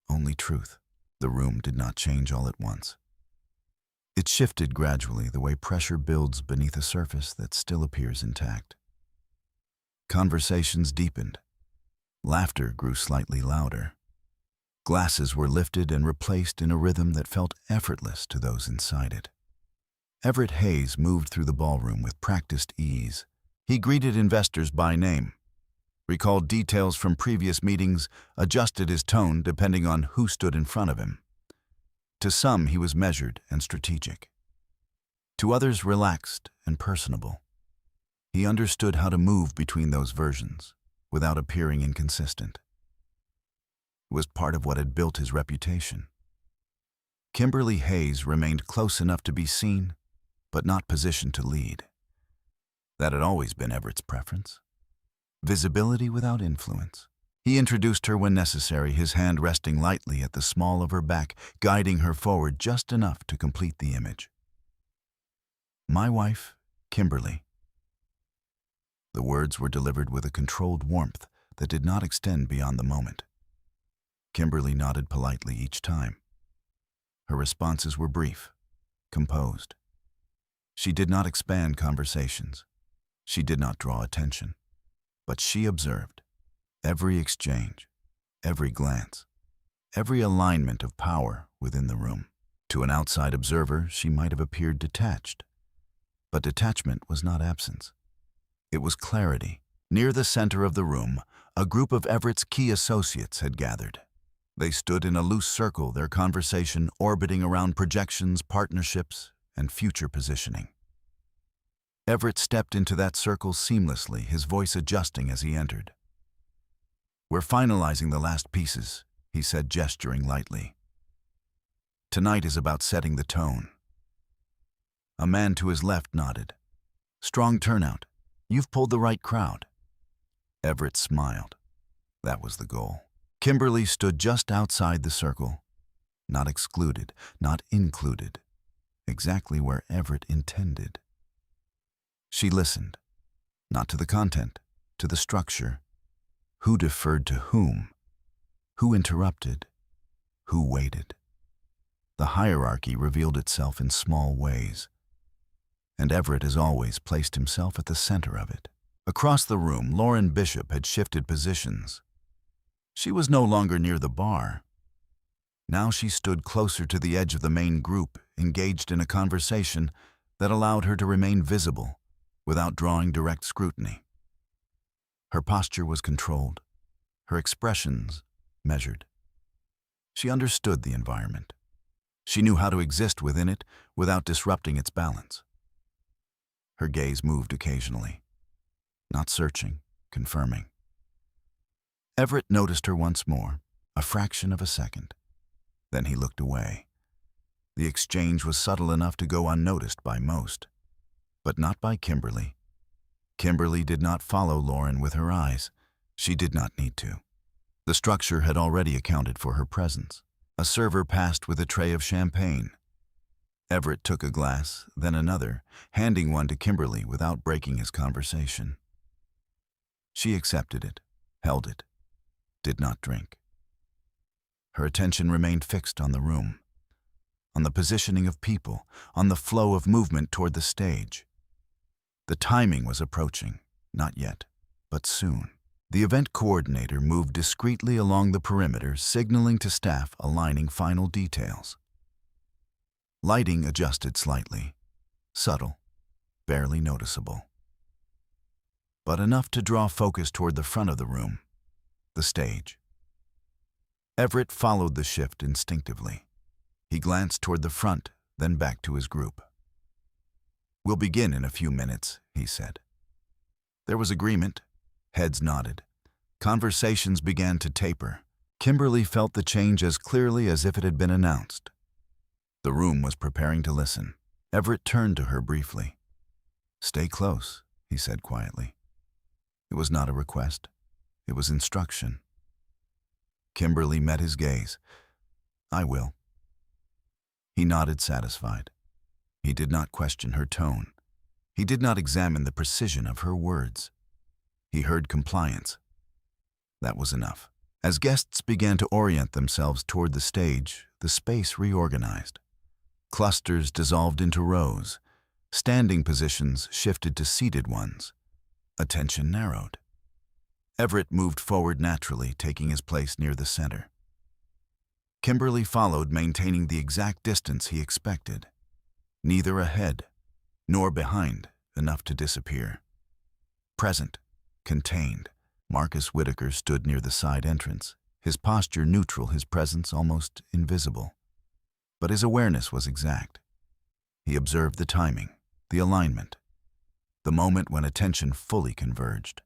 [SPEAKER 1] only truth. The room did not change all at once. It shifted gradually, the way pressure builds beneath a surface that still appears intact. Conversations deepened. Laughter grew slightly louder. Glasses were lifted and replaced in a rhythm that felt effortless to those inside it. Everett Hayes moved through the ballroom with practiced ease. He greeted investors by name, recalled details from previous meetings, adjusted his tone depending on who stood in front of him. To some, he was measured and strategic. To others, relaxed and personable. He understood how to move between those versions without appearing inconsistent. It was part of what had built his reputation. Kimberly Hayes remained close enough to be seen, but not positioned to lead. That had always been Everett's preference. Visibility without influence. He introduced her when necessary, his hand resting lightly at the small of her back, guiding her forward just enough to complete the image. "My wife, Kimberly." The words were delivered with a controlled warmth that did not extend beyond the moment. Kimberly nodded politely each time. Her responses were brief, composed. She did not expand conversations. She did not draw attention. But she observed every exchange, every glance, every alignment of power within the room. To an outside observer, she might have appeared detached. But detachment was not absence. It was clarity. Near the center of the room, a group of Everett's key associates had gathered. They stood in a loose circle, their conversation orbiting around projections, partnerships, and future positioning. Everett stepped into that circle seamlessly, his voice adjusting as he entered. "We're finalizing the last pieces," he said, gesturing lightly. "Tonight is about setting the tone." A man to his left nodded. "Strong turnout. You've pulled the right crowd." Everett smiled. That was the goal. Kimberly stood just outside the circle, not excluded, not included, exactly where Everett intended. She listened, not to the content, to the structure. Who deferred to whom? Who interrupted? Who waited? The hierarchy revealed itself in small ways, and Everett, as always, placed himself at the center of it. Across the room, Lauren Bishop had shifted positions. She was no longer near the bar. Now she stood closer to the edge of the main group, engaged in a conversation that allowed her to remain visible without drawing direct scrutiny. Her posture was controlled, her expressions measured. She understood the environment. She knew how to exist within it without disrupting its balance. Her gaze moved occasionally, not searching, confirming. Everett noticed her once more, a fraction of a second. Then he looked away. The exchange was subtle enough to go unnoticed by most, but not by Kimberly. Kimberly did not follow Lauren with her eyes. She did not need to. The structure had already accounted for her presence. A server passed with a tray of champagne. Everett took a glass, then another, handing one to Kimberly without breaking his conversation. She accepted it, held it, did not drink. Her attention remained fixed on the room, on the positioning of people, on the flow of movement toward the stage. The timing was approaching, not yet, but soon. The event coordinator moved discreetly along the perimeter, signaling to staff, aligning final details. Lighting adjusted slightly, subtle, barely noticeable, but enough to draw focus toward the front of the room, the stage. Everett followed the shift instinctively. He glanced toward the front, then back to his group. "We'll begin in a few minutes," he said. There was agreement. Heads nodded. Conversations began to taper. Kimberly felt the change as clearly as if it had been announced. The room was preparing to listen. Everett turned to her briefly. "Stay close," he said quietly. It was not a request. It was instruction. Kimberly met his gaze. "I will." He nodded, satisfied. He did not question her tone. He did not examine the precision of her words. He heard compliance. That was enough. As guests began to orient themselves toward the stage, the space reorganized. Clusters dissolved into rows. Standing positions shifted to seated ones. Attention narrowed. Everett moved forward naturally, taking his place near the center. Kimberly followed, maintaining the exact distance he expected. Neither ahead, nor behind, enough to disappear. Present, contained, Marcus Whitaker stood near the side entrance, his posture neutral, his presence almost invisible. But his awareness was exact. He observed the timing, the alignment, the moment when attention fully converged.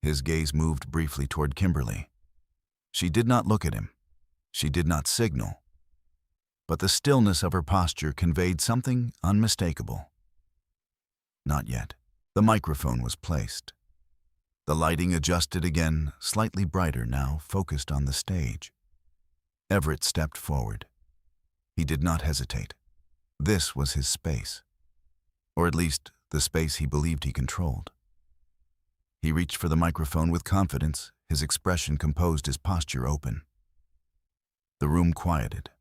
[SPEAKER 1] His gaze moved briefly toward Kimberly. She did not look at him. She did not signal. But the stillness of her posture conveyed something unmistakable. Not yet. The microphone was placed. The lighting adjusted again, slightly brighter now, focused on the stage. Everett stepped forward. He did not hesitate. This was his space. Or at least, the space he believed he controlled. He reached for the microphone with confidence, his expression composed, his posture open. The room quieted.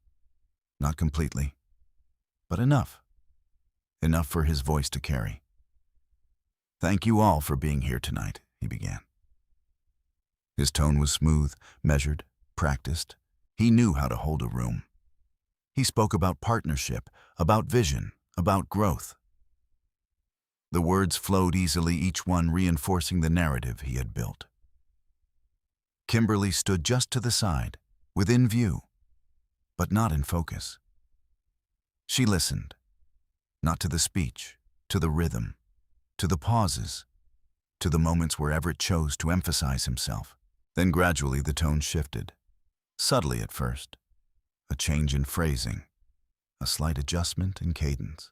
[SPEAKER 1] Not completely, but enough. Enough for his voice to carry. "Thank you all for being here tonight," he began. His tone was smooth, measured, practiced. He knew how to hold a room. He spoke about partnership, about vision, about growth. The words flowed easily, each one reinforcing the narrative he had built. Kimberly stood just to the side, within view, but not in focus. She listened, not to the speech, to the rhythm, to the pauses, to the moments where Everett chose to emphasize himself. Then gradually the tone shifted, subtly at first, a change in phrasing, a slight adjustment in cadence.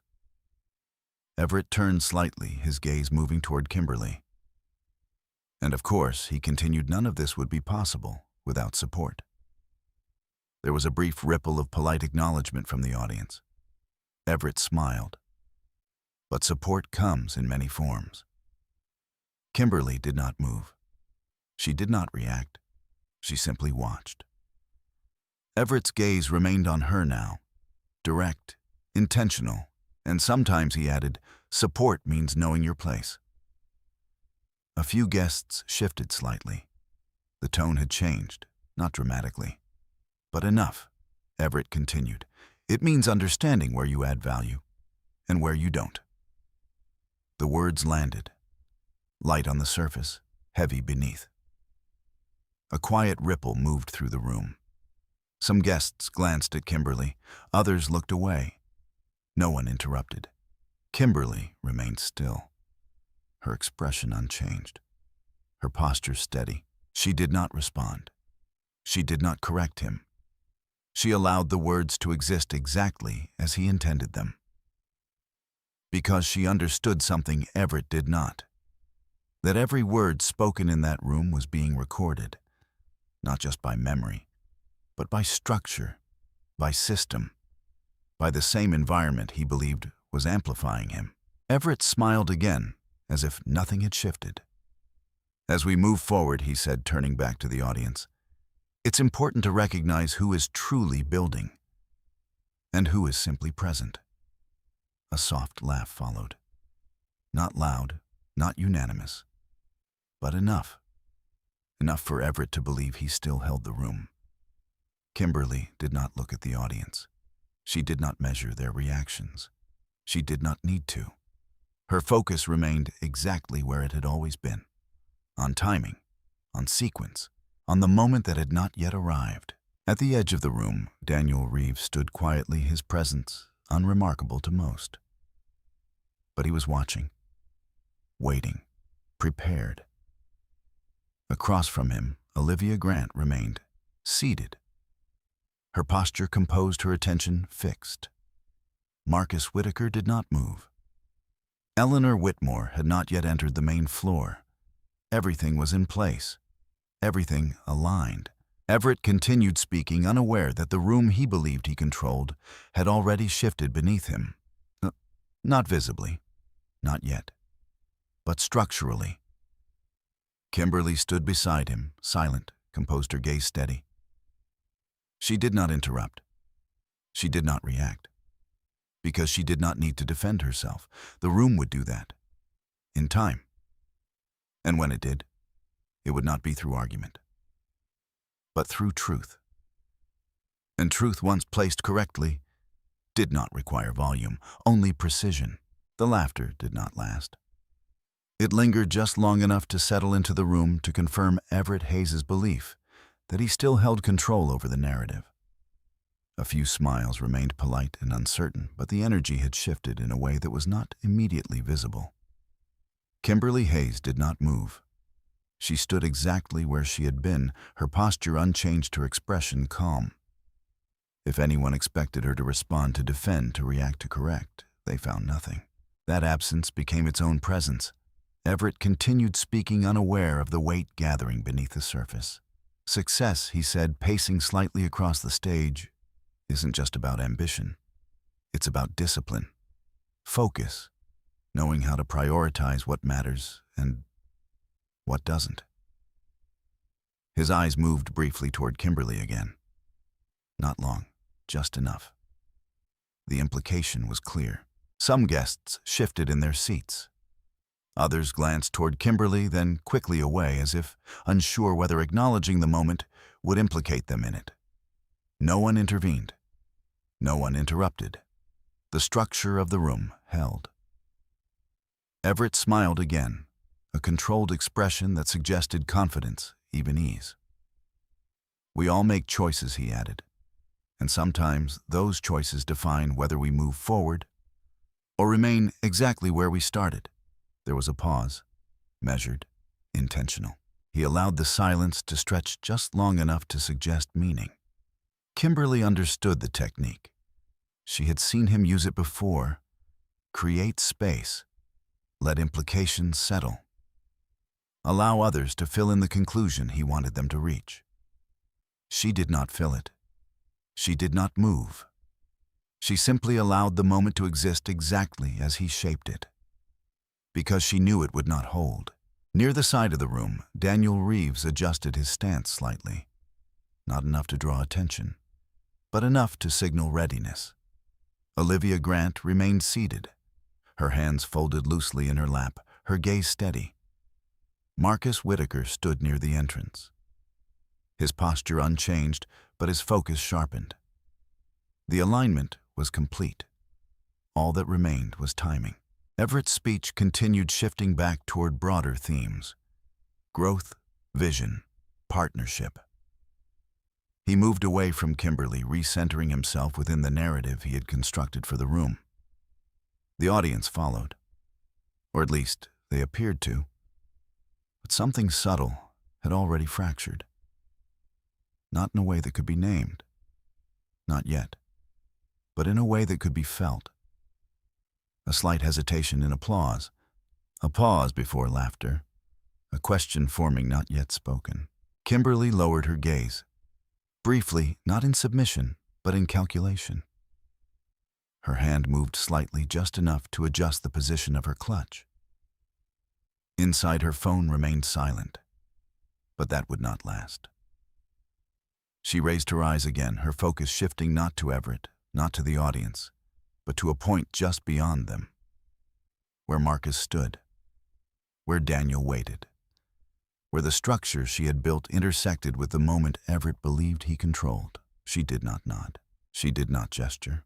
[SPEAKER 1] Everett turned slightly, his gaze moving toward Kimberly. And of course, he continued, none of this would be possible without support. There was a brief ripple of polite acknowledgement from the audience. Everett smiled. But support comes in many forms. Kimberly did not move. She did not react. She simply watched. Everett's gaze remained on her now, direct, intentional, and sometimes, he added, support means knowing your place. A few guests shifted slightly. The tone had changed, not dramatically, but enough. Everett continued. It means understanding where you add value and where you don't. The words landed, light on the surface, heavy beneath. A quiet ripple moved through the room. Some guests glanced at Kimberly, others looked away. No one interrupted. Kimberly remained still, her expression unchanged, her posture steady. She did not respond. She did not correct him. She allowed the words to exist exactly as he intended them. Because she understood something Everett did not, that every word spoken in that room was being recorded, not just by memory, but by structure, by system, by the same environment he believed was amplifying him. Everett smiled again, as if nothing had shifted. As we move forward, he said, turning back to the audience, it's important to recognize who is truly building and who is simply present. A soft laugh followed. Not loud, not unanimous, but enough. Enough for Everett to believe he still held the room. Kimberly did not look at the audience. She did not measure their reactions. She did not need to. Her focus remained exactly where it had always been. On timing, on sequence, on the moment that had not yet arrived. At the edge of the room, Daniel Reeves stood quietly, his presence unremarkable to most. But he was watching, waiting, prepared. Across from him, Olivia Grant remained, seated. Her posture composed, her attention fixed. Marcus Whitaker did not move. Eleanor Whitmore had not yet entered the main floor. Everything was in place, everything aligned. Everett continued speaking, unaware that the room he believed he controlled had already shifted beneath him. Not visibly, not yet, but structurally. Kimberly stood beside him, silent, composed, her gaze steady. She did not interrupt. She did not react. Because she did not need to defend herself. The room would do that. In time. And when it did, it would not be through argument, but through truth. And truth, once placed correctly, did not require volume, only precision. The laughter did not last. It lingered just long enough to settle into the room to confirm Everett Hayes' belief that he still held control over the narrative. A few smiles remained polite and uncertain, but the energy had shifted in a way that was not immediately visible. Kimberly Hayes did not move. She stood exactly where she had been, her posture unchanged, her expression calm. If anyone expected her to respond, to defend, to react, to correct, they found nothing. That absence became its own presence. Everett continued speaking, unaware of the weight gathering beneath the surface. Success, he said, pacing slightly across the stage, isn't just about ambition. It's about discipline, focus, knowing how to prioritize what matters and what doesn't. His eyes moved briefly toward Kimberly again. Not long, just enough. The implication was clear. Some guests shifted in their seats. Others glanced toward Kimberly, then quickly away, as if unsure whether acknowledging the moment would implicate them in it. No one intervened. No one interrupted. The structure of the room held. Everett smiled again, a controlled expression that suggested confidence, even ease. We all make choices, he added, and sometimes those choices define whether we move forward or remain exactly where we started. There was a pause, measured, intentional. He allowed the silence to stretch just long enough to suggest meaning. Kimberly understood the technique. She had seen him use it before. Create space. Let implications settle. Allow others to fill in the conclusion he wanted them to reach. She did not fill it. She did not move. She simply allowed the moment to exist exactly as he shaped it. Because she knew it would not hold. Near the side of the room, Daniel Reeves adjusted his stance slightly. Not enough to draw attention, but enough to signal readiness. Olivia Grant remained seated, her hands folded loosely in her lap, her gaze steady. Marcus Whitaker stood near the entrance. His posture unchanged, but his focus sharpened. The alignment was complete. All that remained was timing. Everett's speech continued, shifting back toward broader themes: growth, vision, partnership. He moved away from Kimberly, recentering himself within the narrative he had constructed for the room. The audience followed, or at least they appeared to. But something subtle had already fractured. Not in a way that could be named. Not yet. But in a way that could be felt. A slight hesitation in applause. A pause before laughter. A question forming, not yet spoken. Kimberly lowered her gaze. Briefly, not in submission, but in calculation. Her hand moved slightly, just enough to adjust the position of her clutch. Inside, her phone remained silent. But that would not last. She raised her eyes again, her focus shifting not to Everett, not to the audience, but to a point just beyond them. Where Marcus stood. Where Daniel waited. Where the structure she had built intersected with the moment Everett believed he controlled. She did not nod. She did not gesture.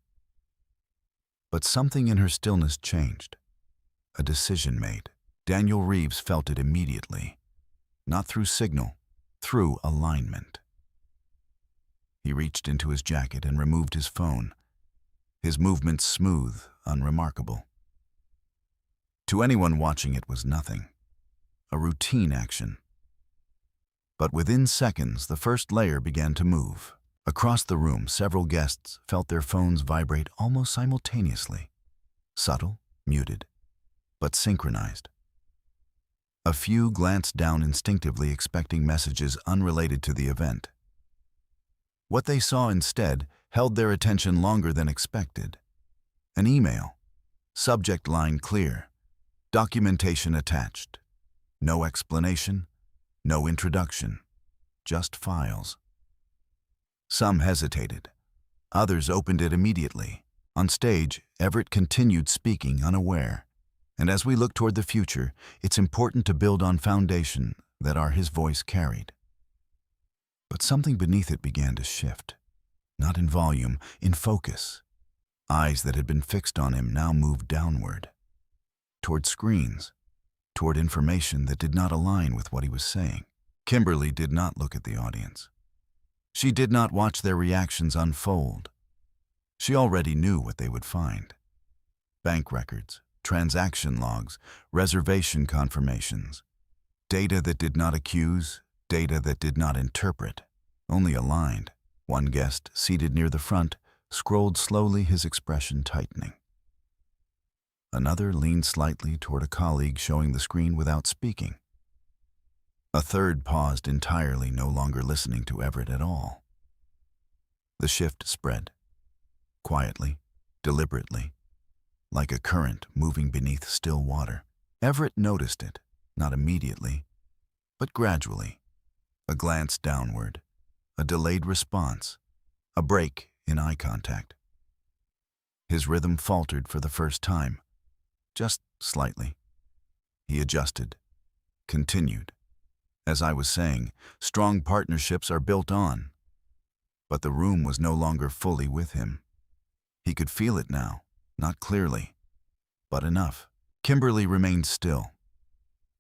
[SPEAKER 1] But something in her stillness changed. A decision made. Daniel Reeves felt it immediately. Not through signal, through alignment. He reached into his jacket and removed his phone, his movements smooth, unremarkable. To anyone watching, it was nothing. A routine action. But within seconds, the first layer began to move. Across the room, several guests felt their phones vibrate almost simultaneously. Subtle, muted, but synchronized. A few glanced down instinctively, expecting messages unrelated to the event. What they saw instead held their attention longer than expected. An email. Subject line clear. Documentation attached. No explanation, no introduction, just files. Some hesitated. Others opened it immediately. On stage, Everett continued speaking, unaware. And as we look toward the future, it's important to build on foundation that his voice carried. But something beneath it began to shift. Not in volume, in focus. Eyes that had been fixed on him now moved downward. Toward screens. Toward information that did not align with what he was saying. Kimberly did not look at the audience. She did not watch their reactions unfold. She already knew what they would find. Bank records, transaction logs, reservation confirmations. Data that did not accuse, data that did not interpret, only aligned. One guest, seated near the front, scrolled slowly, his expression tightening. Another leaned slightly toward a colleague, showing the screen without speaking. A third paused entirely, no longer listening to Everett at all. The shift spread. Quietly, deliberately, like a current moving beneath still water. Everett noticed it, not immediately, but gradually. A glance downward, a delayed response, a break in eye contact. His rhythm faltered for the first time. Just slightly. He adjusted, continued. As I was saying, strong partnerships are built on. But the room was no longer fully with him. He could feel it now, not clearly, but enough. Kimberly remained still,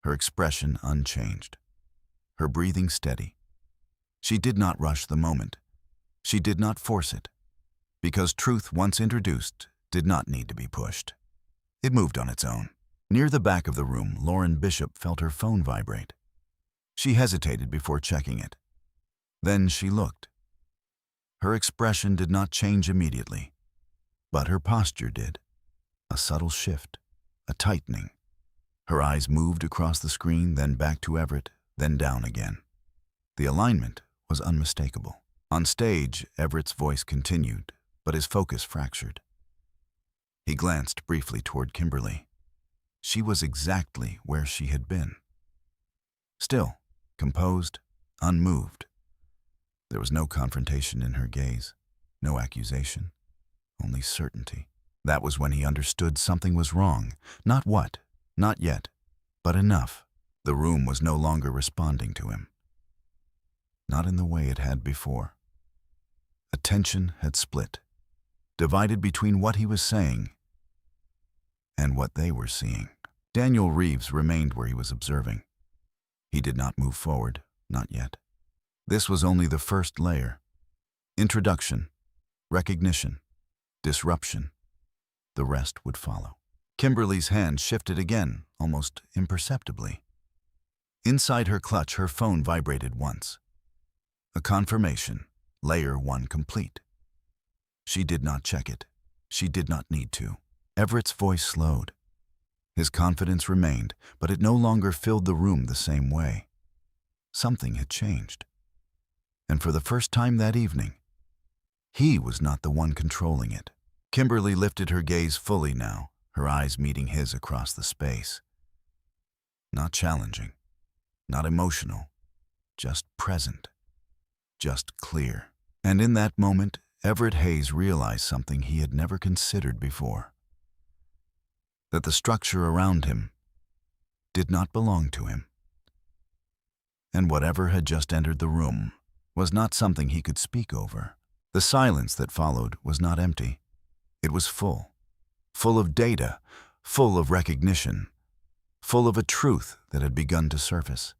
[SPEAKER 1] her expression unchanged, her breathing steady. She did not rush the moment. She did not force it, because truth once introduced did not need to be pushed. It moved on its own. Near the back of the room, Lauren Bishop felt her phone vibrate. She hesitated before checking it. Then she looked. Her expression did not change immediately, but her posture did. A subtle shift, a tightening. Her eyes moved across the screen, then back to Everett, then down again. The alignment was unmistakable. On stage, Everett's voice continued, but his focus fractured. He glanced briefly toward Kimberly. She was exactly where she had been. Still, composed, unmoved. There was no confrontation in her gaze, no accusation, only certainty. That was when he understood something was wrong. Not what, not yet, but enough. The room was no longer responding to him. Not in the way it had before. Attention had split, divided between what he was saying and what they were seeing. Daniel Reeves remained where he was observing. He did not move forward, not yet. This was only the first layer. Introduction, recognition, disruption. The rest would follow. Kimberly's hand shifted again, almost imperceptibly. Inside her clutch, her phone vibrated once. A confirmation, layer 1 complete. She did not check it. She did not need to. Everett's voice slowed. His confidence remained, but it no longer filled the room the same way. Something had changed. And for the first time that evening, he was not the one controlling it. Kimberly lifted her gaze fully now, her eyes meeting his across the space. Not challenging, not emotional, just present, just clear. And in that moment, Everett Hayes realized something he had never considered before. That the structure around him did not belong to him. And whatever had just entered the room was not something he could speak over. The silence that followed was not empty. It was full. full of data, full of recognition, full of a truth that had begun to surface,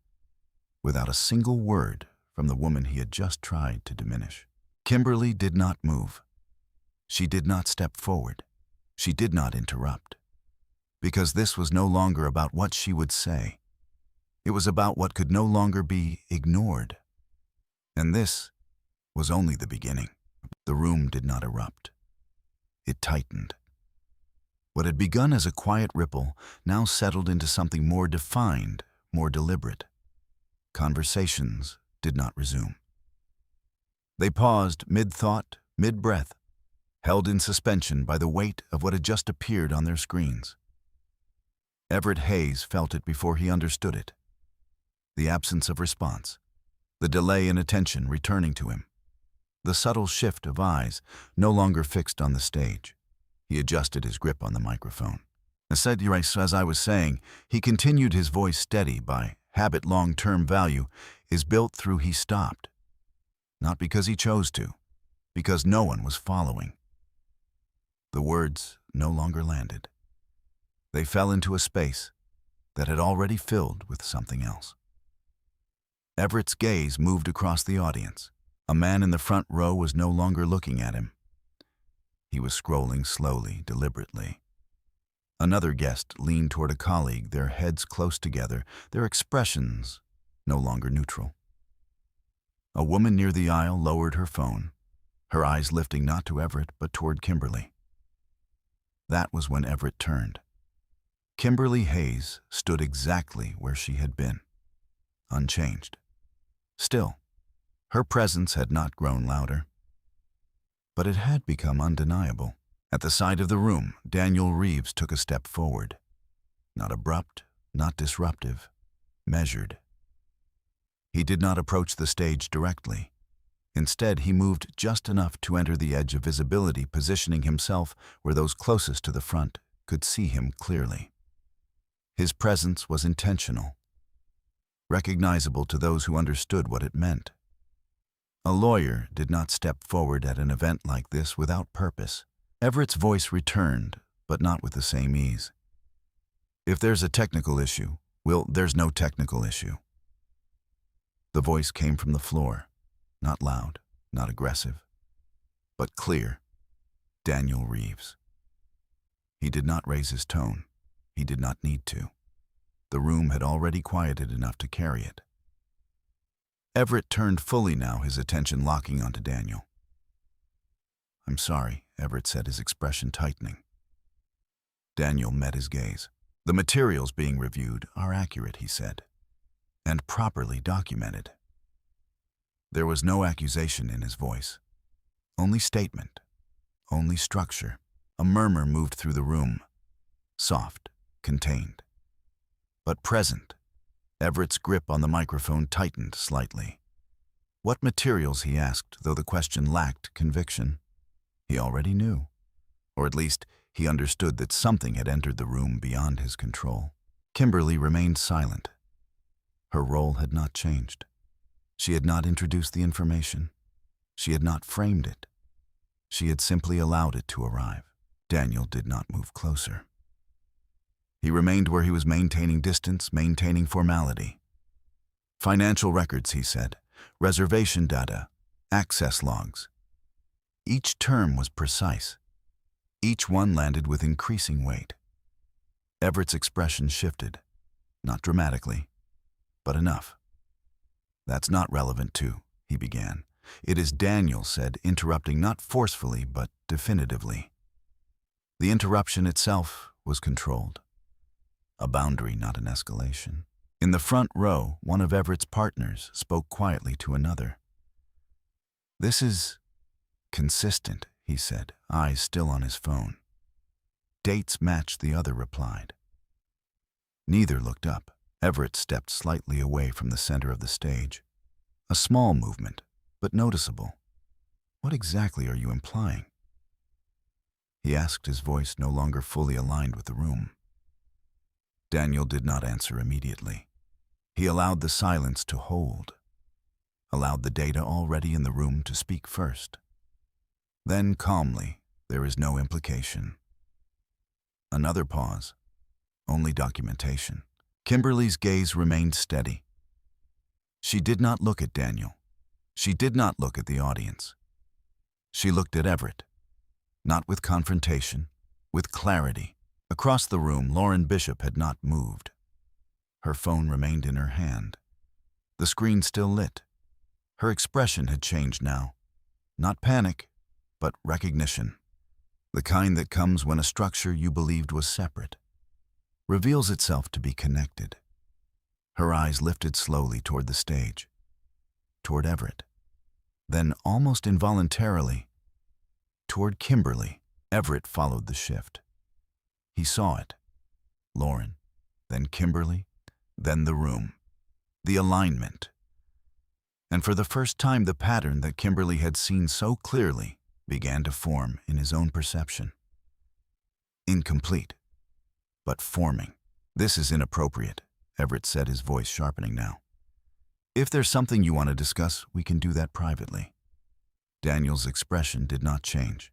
[SPEAKER 1] without a single word from the woman he had just tried to diminish. Kimberly did not move. She did not step forward. She did not interrupt. Because this was no longer about what she would say. It was about what could no longer be ignored. And this was only the beginning. The room did not erupt. It tightened. What had begun as a quiet ripple now settled into something more defined, more deliberate. Conversations did not resume. They paused mid-thought, mid-breath, held in suspension by the weight of what had just appeared on their screens. Everett Hayes felt it before he understood it. The absence of response, the delay in attention returning to him, the subtle shift of eyes no longer fixed on the stage. He adjusted his grip on the microphone. As I was saying, he continued, his voice steady by habit. Long-term value is built through he stopped. Not because he chose to, because no one was following. The words no longer landed. They fell into a space that had already filled with something else. Everett's gaze moved across the audience. A man in the front row was no longer looking at him. He was scrolling slowly, deliberately. Another guest leaned toward a colleague, their heads close together, their expressions no longer neutral. A woman near the aisle lowered her phone, her eyes lifting not to Everett but toward Kimberly. That was when Everett turned. Kimberly Hayes stood exactly where she had been, unchanged. Still, her presence had not grown louder, but it had become undeniable. At the side of the room, Daniel Reeves took a step forward. Not abrupt, not disruptive, measured. He did not approach the stage directly. Instead, he moved just enough to enter the edge of visibility, positioning himself where those closest to the front could see him clearly. His presence was intentional, recognizable to those who understood what it meant. A lawyer did not step forward at an event like this without purpose. Everett's voice returned, but not with the same ease. If there's a technical issue, there's no technical issue. The voice came from the floor, not loud, not aggressive, but clear. Daniel Reeves. He did not raise his tone. He did not need to. The room had already quieted enough to carry it. Everett turned fully now, his attention locking onto Daniel. "I'm sorry," Everett said, his expression tightening. Daniel met his gaze. "The materials being reviewed are accurate," he said, "and properly documented." There was no accusation in his voice. Only statement, only structure. A murmur moved through the room, soft, contained, but present. Everett's grip on the microphone tightened slightly. What materials, he asked, though the question lacked conviction. He already knew, or at least he understood that something had entered the room beyond his control. Kimberly remained silent. Her role had not changed. She had not introduced the information. She had not framed it. She had simply allowed it to arrive. Daniel did not move closer. He remained where he was, maintaining distance, maintaining formality. "Financial records," he said, "reservation data, access logs." Each term was precise. Each one landed with increasing weight. Everett's expression shifted, not dramatically, but enough. "That's not relevant to," he began. "It is," Daniel said, interrupting not forcefully but definitively. The interruption itself was controlled. A boundary, not an escalation. In the front row, one of Everett's partners spoke quietly to another. "This is consistent," he said, eyes still on his phone. "Dates match," the other replied. Neither looked up. Everett stepped slightly away from the center of the stage. A small movement, but noticeable. "What exactly are you implying?" he asked, his voice no longer fully aligned with the room. Daniel did not answer immediately. He allowed the silence to hold, allowed the data already in the room to speak first. Then calmly, "There is no implication." Another pause. Only documentation. Kimberly's gaze remained steady. She did not look at Daniel. She did not look at the audience. She looked at Everett. Not with confrontation, with clarity. Across the room, Lauren Bishop had not moved. Her phone remained in her hand. The screen still lit. Her expression had changed now. Not panic, but recognition. The kind that comes when a structure you believed was separate reveals itself to be connected. Her eyes lifted slowly toward the stage, toward Everett. Then, almost involuntarily, toward Kimberly. Everett followed the shift. He saw it. Lauren, then Kimberly, then the room. The alignment. And for the first time, the pattern that Kimberly had seen so clearly began to form in his own perception. Incomplete, but forming. "This is inappropriate," Everett said, his voice sharpening now. "If there's something you want to discuss, we can do that privately." Daniel's expression did not change.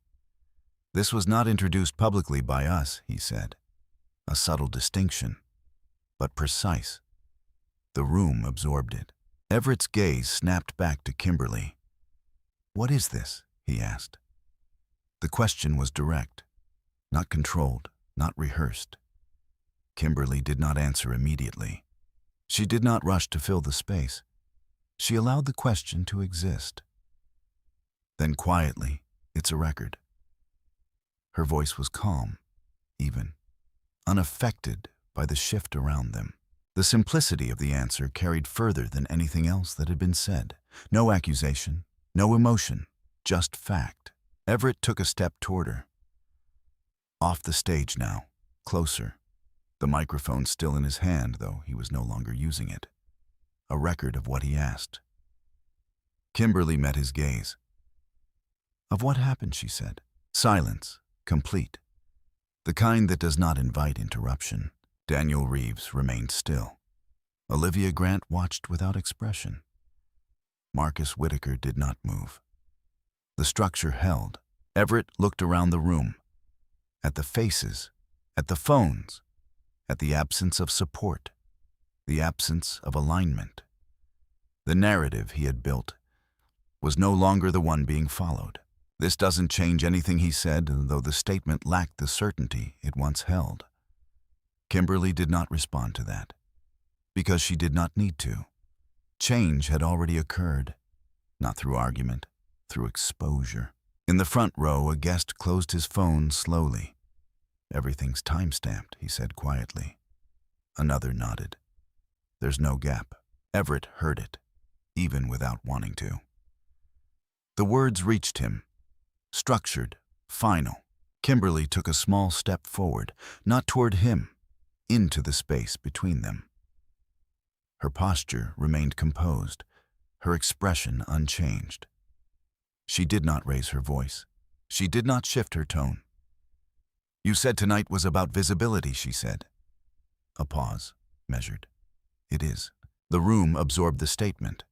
[SPEAKER 1] "This was not introduced publicly by us," he said. A subtle distinction, but precise. The room absorbed it. Everett's gaze snapped back to Kimberly. "What is this?" he asked. The question was direct, not controlled, not rehearsed. Kimberly did not answer immediately. She did not rush to fill the space. She allowed the question to exist. Then quietly, "It's a record." Her voice was calm, even, unaffected by the shift around them. The simplicity of the answer carried further than anything else that had been said. No accusation, no emotion, just fact. Everett took a step toward her. Off the stage now, closer. The microphone still in his hand, though he was no longer using it. A record of what he asked. Kimberly met his gaze. "Of what happened," she said. Silence, complete. The kind that does not invite interruption. Daniel Reeves remained still. Olivia Grant watched without expression. Marcus Whitaker did not move. The structure held. Everett looked around the room. At the faces, at the phones, at the absence of support, the absence of alignment. The narrative he had built was no longer the one being followed. This doesn't change anything, he said, though the statement lacked the certainty it once held. Kimberly did not respond to that, because she did not need to. Change had already occurred, not through argument, through exposure. In the front row, a guest closed his phone slowly. "Everything's time-stamped," he said quietly. Another nodded. "There's no gap." Everett heard it, even without wanting to. The words reached him, structured, final. Kimberly took a small step forward, not toward him, into the space between them. Her posture remained composed, her expression unchanged. She did not raise her voice. She did not shift her tone. "You said tonight was about visibility," she said. A pause, measured. "It is." The room absorbed the statement,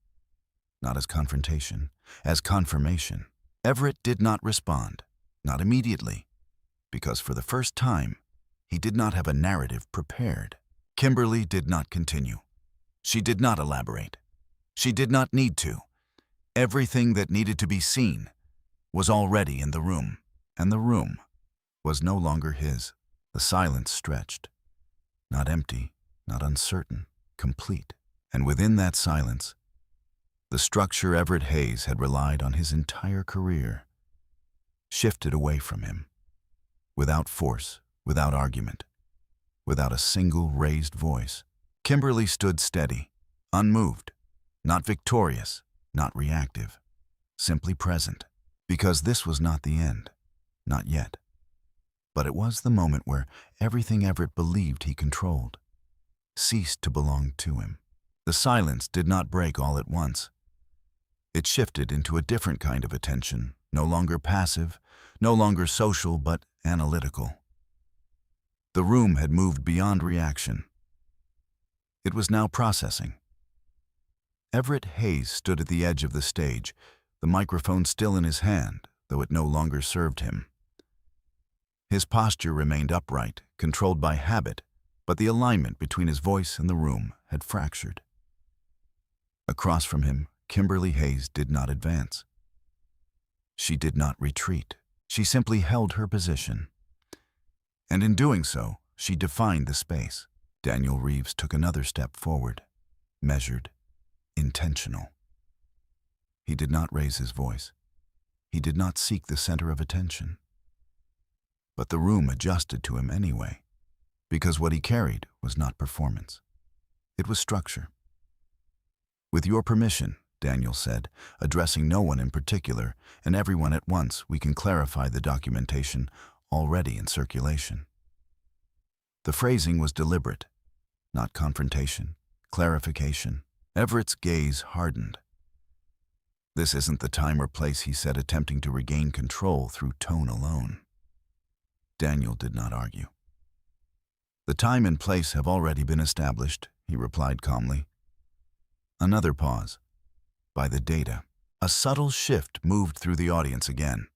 [SPEAKER 1] not as confrontation, as confirmation. Everett did not respond, not immediately, because for the first time, he did not have a narrative prepared. Kimberly did not continue. She did not elaborate. She did not need to. Everything that needed to be seen was already in the room, and the room was no longer his. The silence stretched, not empty, not uncertain, complete. And within that silence, the structure Everett Hayes had relied on his entire career shifted away from him, without force, without argument, without a single raised voice. Kimberly stood steady, unmoved, not victorious, not reactive, simply present, because this was not the end, not yet. But it was the moment where everything Everett believed he controlled ceased to belong to him. The silence did not break all at once. It shifted into a different kind of attention, no longer passive, no longer social, but analytical. The room had moved beyond reaction. It was now processing. Everett Hayes stood at the edge of the stage, the microphone still in his hand, though it no longer served him. His posture remained upright, controlled by habit, but the alignment between his voice and the room had fractured. Across from him, Kimberly Hayes did not advance. She did not retreat. She simply held her position. And in doing so, she defined the space. Daniel Reeves took another step forward, measured, intentional. He did not raise his voice. He did not seek the center of attention. But the room adjusted to him anyway, because what he carried was not performance. It was structure. "With your permission," Daniel said, addressing no one in particular and everyone at once, "we can clarify the documentation already in circulation." The phrasing was deliberate, not confrontation, clarification. Everett's gaze hardened. "This isn't the time or place," he said, attempting to regain control through tone alone. Daniel did not argue. "The time and place have already been established," he replied calmly. Another pause. "By the data." A subtle shift moved through the audience again.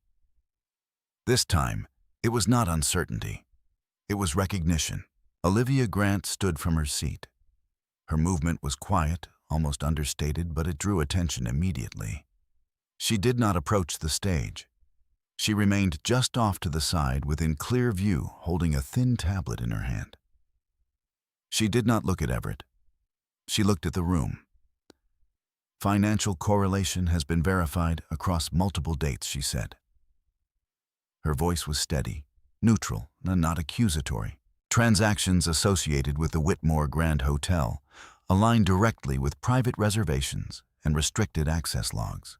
[SPEAKER 1] This time, it was not uncertainty. It was recognition. Olivia Grant stood from her seat. Her movement was quiet, almost understated, but it drew attention immediately. She did not approach the stage. She remained just off to the side, within clear view, holding a thin tablet in her hand. She did not look at Everett. She looked at the room. "Financial correlation has been verified across multiple dates," she said. Her voice was steady, neutral, and not accusatory. "Transactions associated with the Whitmore Grand Hotel align directly with private reservations and restricted access logs."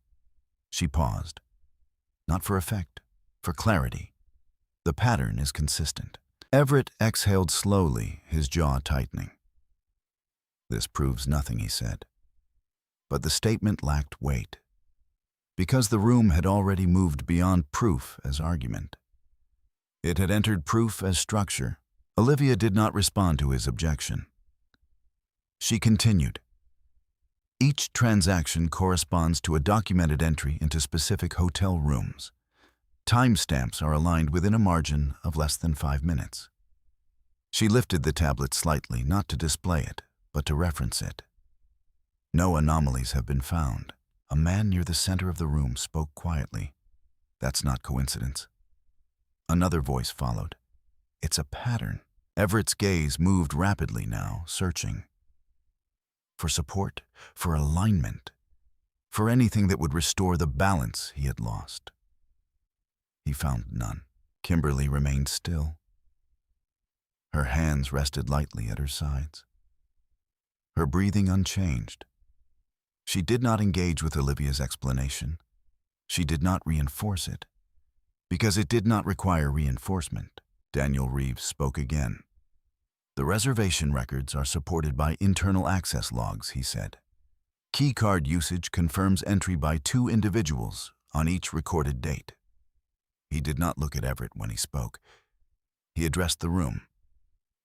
[SPEAKER 1] She paused. Not for effect, for clarity. The pattern is consistent. Everett exhaled slowly, his jaw tightening. "This proves nothing," he said. But the statement lacked weight, because the room had already moved beyond proof as argument. It had entered proof as structure. Olivia did not respond to his objection. She continued. "Each transaction corresponds to a documented entry into specific hotel rooms. Timestamps are aligned within a margin of less than 5 minutes." She lifted the tablet slightly, not to display it, but to reference it. "No anomalies have been found." A man near the center of the room spoke quietly. "That's not coincidence." Another voice followed. "It's a pattern." Everett's gaze moved rapidly now, searching. For support, for alignment, for anything that would restore the balance he had lost. He found none. Kimberly remained still. Her hands rested lightly at her sides. Her breathing unchanged. She did not engage with Olivia's explanation. She did not reinforce it, because it did not require reinforcement. Daniel Reeves spoke again. "The reservation records are supported by internal access logs," he said. "Key card usage confirms entry by 2 individuals on each recorded date." He did not look at Everett when he spoke. He addressed the room.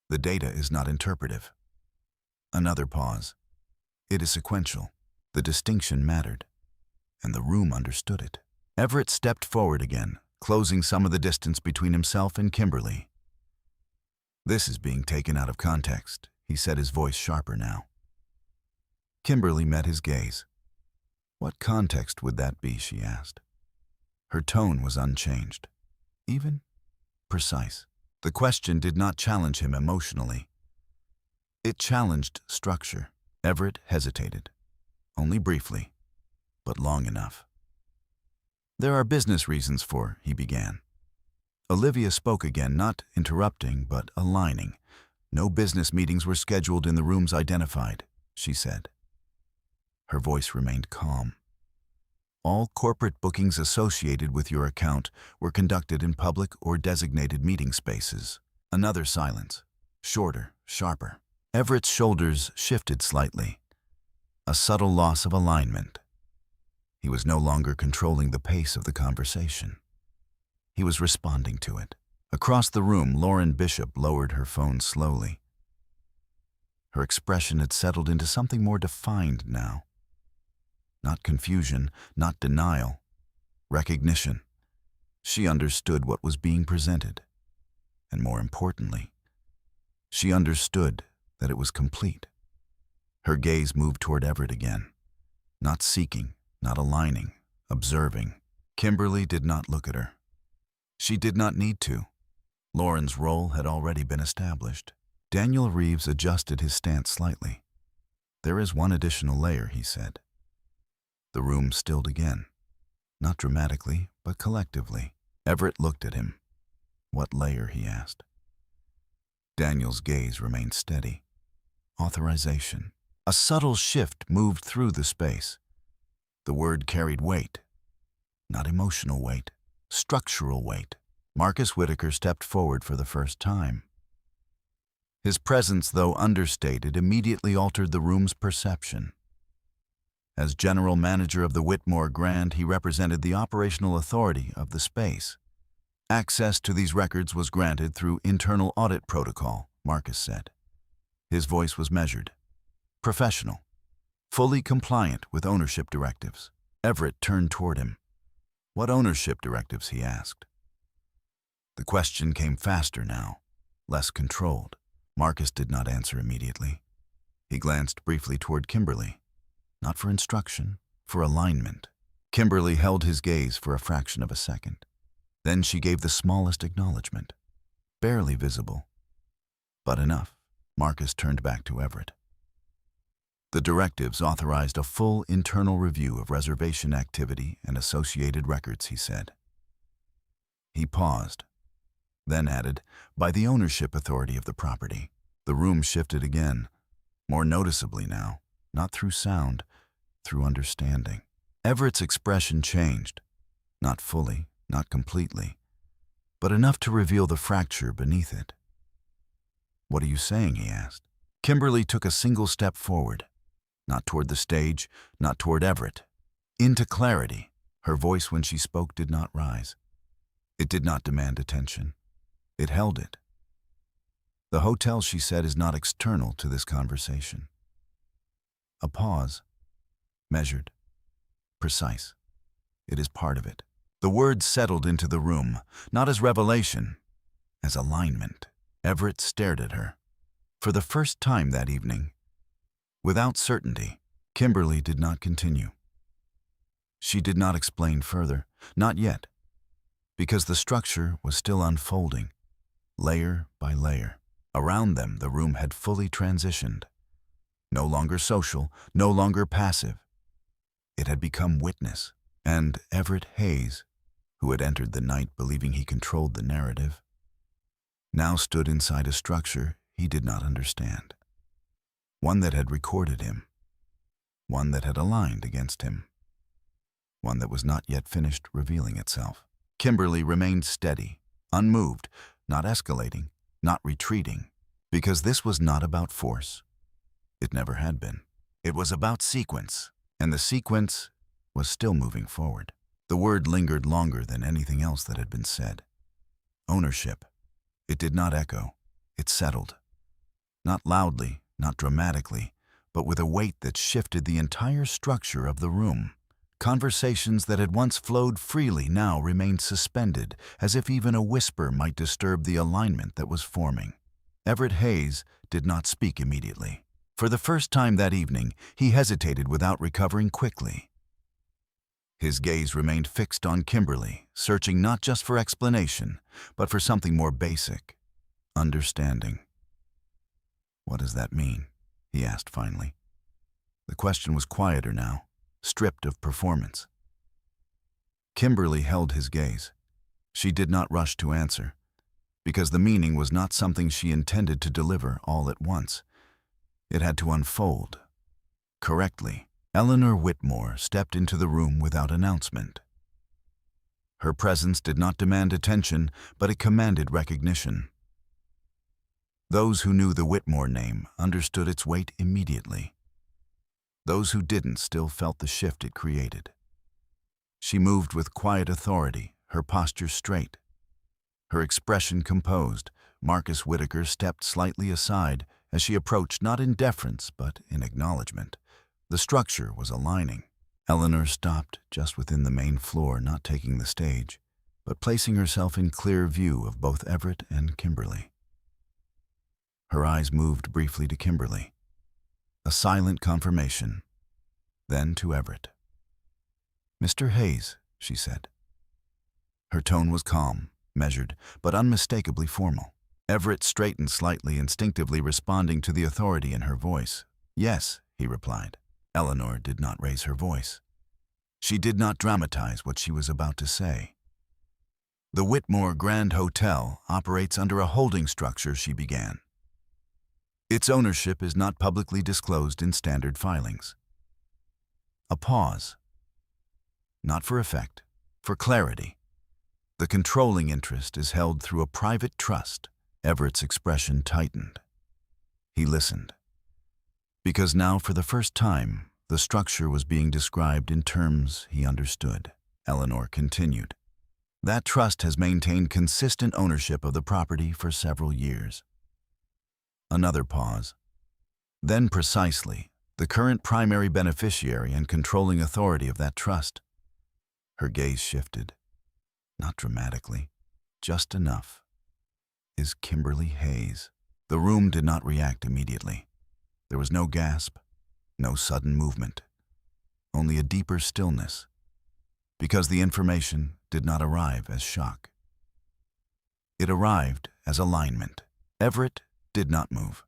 [SPEAKER 1] "The data is not interpretive." Another pause. "It is sequential." The distinction mattered, and the room understood it. Everett stepped forward again, closing some of the distance between himself and Kimberly. "This is being taken out of context," he said, his voice sharper now. Kimberly met his gaze. "What context would that be?" she asked. Her tone was unchanged, even precise. The question did not challenge him emotionally. It challenged structure. Everett hesitated, only briefly, but long enough. "There are business reasons for," he began. Olivia spoke again, not interrupting, but aligning. "No business meetings were scheduled in the rooms identified," she said. Her voice remained calm. "All corporate bookings associated with your account were conducted in public or designated meeting spaces." Another silence, shorter, sharper. Everett's shoulders shifted slightly. A subtle loss of alignment. He was no longer controlling the pace of the conversation. He was responding to it. Across the room, Lauren Bishop lowered her phone slowly. Her expression had settled into something more defined now. Not confusion, not denial. Recognition. She understood what was being presented. and more importantly, she understood that it was complete. Her gaze moved toward Everett again, not seeking, not aligning, observing. Kimberly did not look at her. She did not need to. Lauren's role had already been established. Daniel Reeves adjusted his stance slightly. "There is one additional layer," he said. The room stilled again, not dramatically, but collectively. Everett looked at him. "What layer?" he asked. Daniel's gaze remained steady. "Authorization." A subtle shift moved through the space. The word carried weight. Not emotional weight, structural weight. Marcus Whitaker stepped forward for the first time. His presence, though understated, immediately altered the room's perception. As general manager of the Whitmore Grand, he represented the operational authority of the space. Access to these records was granted through internal audit protocol, Marcus said. His voice was measured, professional, fully compliant with ownership directives. Everett turned toward him. "What ownership directives?" he asked. The question came faster now, less controlled. Marcus did not answer immediately. He glanced briefly toward Kimberly, not for instruction, for alignment. Kimberly held his gaze for a fraction of a second. Then she gave the smallest acknowledgement, barely visible, but enough. Marcus turned back to Everett. The directives authorized a full internal review of reservation activity and associated records, he said. He paused, then added, "by the ownership authority of the property." The room shifted again, more noticeably now, not through sound, through understanding. Everett's expression changed, not fully, not completely, but enough to reveal the fracture beneath it. "What are you saying?" he asked. Kimberly took a single step forward, not toward the stage, not toward Everett, into clarity. Her voice when she spoke did not rise. It did not demand attention. It held it. "The hotel," she said, "is not external to this conversation." A pause, measured, precise. It is part of it. The words settled into the room, not as revelation, as alignment. Everett stared at her. For the first time that evening, without certainty, Kimberly did not continue. She did not explain further, not yet, because the structure was still unfolding, layer by layer. Around them, the room had fully transitioned. No longer social, no longer passive. It had become witness. And Everett Hayes, who had entered the night believing he controlled the narrative, now stood inside a structure he did not understand. One that had recorded him. One that had aligned against him. One that was not yet finished revealing itself. Kimberly remained steady, unmoved, not escalating, not retreating, because this was not about force. It never had been. It was about sequence, and the sequence was still moving forward. The word lingered longer than anything else that had been said. Ownership. It did not echo. It settled. Not loudly, not dramatically, but with a weight that shifted the entire structure of the room. Conversations that had once flowed freely now remained suspended, as if even a whisper might disturb the alignment that was forming. Everett Hayes did not speak immediately. For the first time that evening, he hesitated without recovering quickly. His gaze remained fixed on Kimberly, searching not just for explanation, but for something more basic, understanding. "What does that mean?" he asked finally. The question was quieter now, stripped of performance. Kimberly held his gaze. She did not rush to answer, because the meaning was not something she intended to deliver all at once. It had to unfold, correctly. Eleanor Whitmore stepped into the room without announcement. Her presence did not demand attention, but it commanded recognition. Those who knew the Whitmore name understood its weight immediately. Those who didn't still felt the shift it created. She moved with quiet authority, her posture straight, her expression composed. Marcus Whitaker stepped slightly aside as she approached, not in deference, but in acknowledgement. The structure was aligning. Eleanor stopped just within the main floor, not taking the stage. but placing herself in clear view of both Everett and Kimberly. Her eyes moved briefly to Kimberly, a silent confirmation, then to Everett. "Mr. Hayes," she said. Her tone was calm, measured, but unmistakably formal. Everett straightened slightly, instinctively responding to the authority in her voice. "Yes," he replied. Eleanor did not raise her voice. She did not dramatize what she was about to say. "The Whitmore Grand Hotel operates under a holding structure," she began. "Its ownership is not publicly disclosed in standard filings." A pause. Not for effect, for clarity. "The controlling interest is held through a private trust." Everett's expression tightened. He listened. Because now, for the first time, the structure was being described in terms he understood. Eleanor continued. "That trust has maintained consistent ownership of the property for several years." Another pause. "Then precisely, the current primary beneficiary and controlling authority of that trust." Her gaze shifted. Not dramatically, just enough. "Is Kimberly Hayes." The room did not react immediately. There was no gasp, no sudden movement, only a deeper stillness, because the information did not arrive as shock. It arrived as alignment. Everett did not move.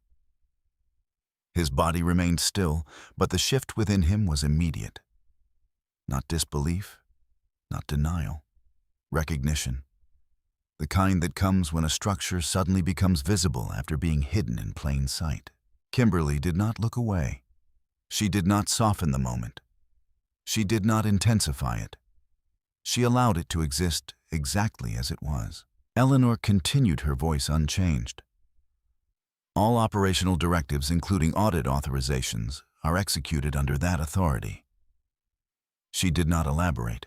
[SPEAKER 1] His body remained still, but the shift within him was immediate. Not disbelief, not denial, recognition. The kind that comes when a structure suddenly becomes visible after being hidden in plain sight. Kimberly did not look away. She did not soften the moment. She did not intensify it. She allowed it to exist exactly as it was. Eleanor continued, her voice unchanged. "All operational directives, including audit authorizations, are executed under that authority." She did not elaborate.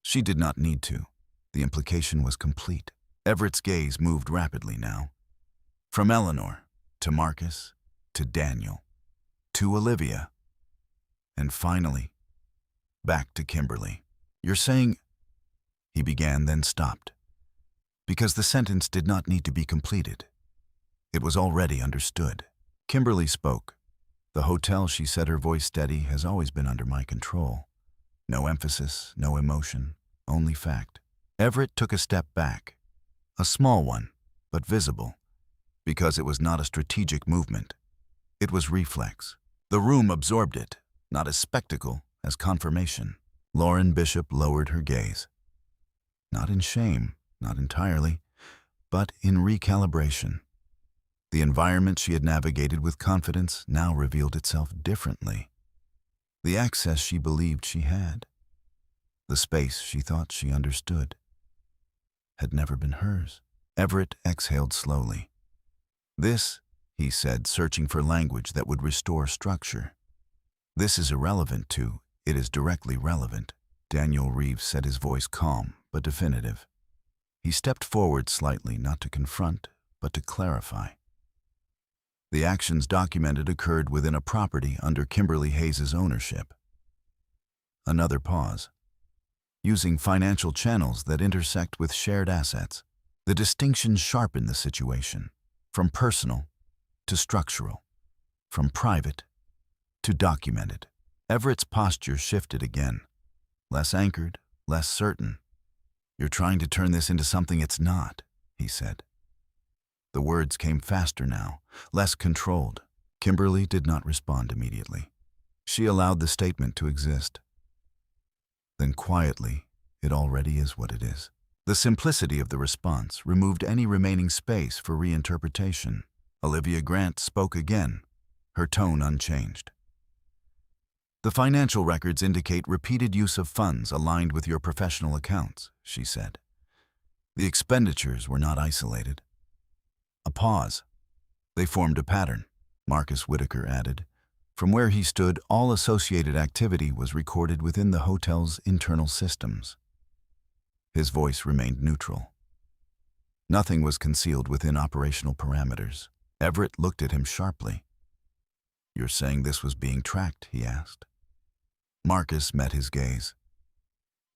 [SPEAKER 1] She did not need to. The implication was complete. Everett's gaze moved rapidly now. From Eleanor, to Marcus, to Daniel, to Olivia, and finally, back to Kimberly. "You're saying—" he began, then stopped, because the sentence did not need to be completed. It was already understood. Kimberly spoke. "The hotel," she said, her voice steady, "has always been under my control. No emphasis, no emotion, only fact." Everett took a step back. A small one, but visible, because it was not a strategic movement. It was reflex. The room absorbed it, not as spectacle, as confirmation. Lauren Bishop lowered her gaze. Not in shame, not entirely, but in recalibration. The environment she had navigated with confidence now revealed itself differently. The access she believed she had, the space she thought she understood, had never been hers. Everett exhaled slowly. "This," he said, searching for language that would restore structure. "This is irrelevant to, it is directly relevant." Daniel Reeves said, his voice calm but definitive. He stepped forward slightly, not to confront, but to clarify. The actions documented occurred within a property under Kimberly Hayes' ownership. Another pause. Using financial channels that intersect with shared assets. The distinction sharpened the situation, from personal to structural, from private to documented. Everett's posture shifted again, less anchored, less certain. "You're trying to turn this into something it's not," he said. The words came faster now, less controlled. Kimberly did not respond immediately. She allowed the statement to exist. Then quietly, "It already is what it is." The simplicity of the response removed any remaining space for reinterpretation. Olivia Grant spoke again, her tone unchanged. "The financial records indicate repeated use of funds aligned with your professional accounts," she said. "The expenditures were not isolated." A pause. "They formed a pattern," Marcus Whitaker added. From where he stood, all associated activity was recorded within the hotel's internal systems. His voice remained neutral. Nothing was concealed within operational parameters. Everett looked at him sharply. "You're saying this was being tracked?" he asked. Marcus met his gaze.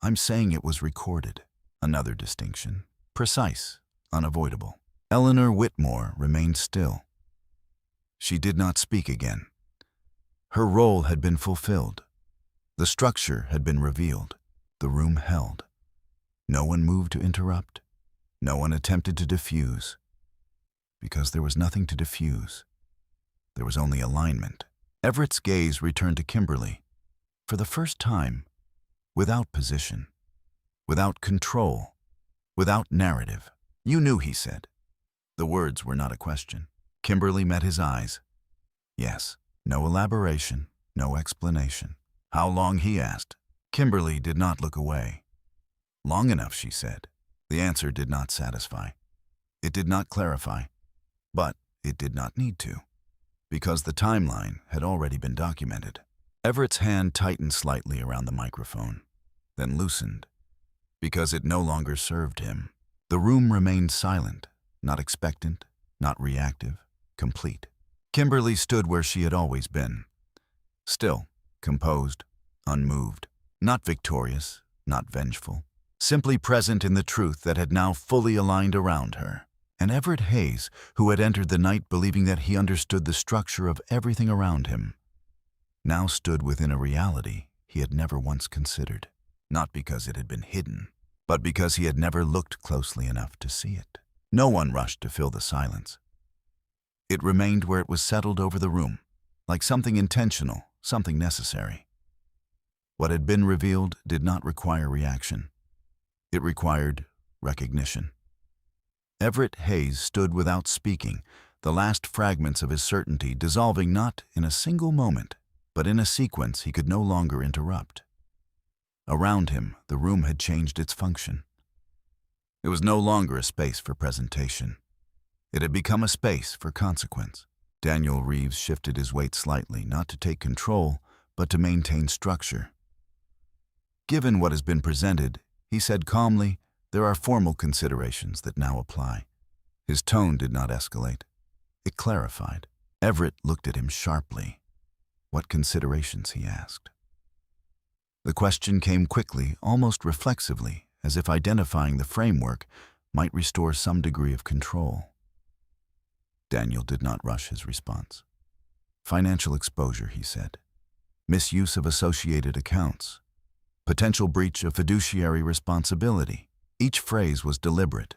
[SPEAKER 1] "I'm saying it was recorded." Another distinction. Precise, unavoidable. Eleanor Whitmore remained still. She did not speak again. Her role had been fulfilled. The structure had been revealed. The room held. No one moved to interrupt. No one attempted to diffuse. Because there was nothing to diffuse. There was only alignment. Everett's gaze returned to Kimberly. For the first time, without position, without control, without narrative. "You knew," he said. The words were not a question. Kimberly met his eyes. Yes. No elaboration, no explanation. "How long?" he asked. Kimberly did not look away. "Long enough," she said. The answer did not satisfy. It did not clarify. But it did not need to, because the timeline had already been documented. Everett's hand tightened slightly around the microphone, then loosened, because it no longer served him. The room remained silent, not expectant, not reactive, complete. Kimberly stood where she had always been, still, composed, unmoved, not victorious, not vengeful, simply present in the truth that had now fully aligned around her. And Everett Hayes, who had entered the night believing that he understood the structure of everything around him, now stood within a reality he had never once considered, not because it had been hidden, but because he had never looked closely enough to see it. No one rushed to fill the silence. It remained where it was settled over the room, like something intentional, something necessary. What had been revealed did not require reaction. It required recognition. Everett Hayes stood without speaking, the last fragments of his certainty dissolving not in a single moment, but in a sequence he could no longer interrupt. Around him, the room had changed its function. It was no longer a space for presentation. It had become a space for consequence. Daniel Reeves shifted his weight slightly, not to take control, but to maintain structure. "Given what has been presented," he said calmly, "there are formal considerations that now apply." His tone did not escalate. It clarified. Everett looked at him sharply. "What considerations?" he asked. The question came quickly, almost reflexively, as if identifying the framework might restore some degree of control. Daniel did not rush his response. "Financial exposure," he said. "Misuse of associated accounts. Potential breach of fiduciary responsibility." Each phrase was deliberate,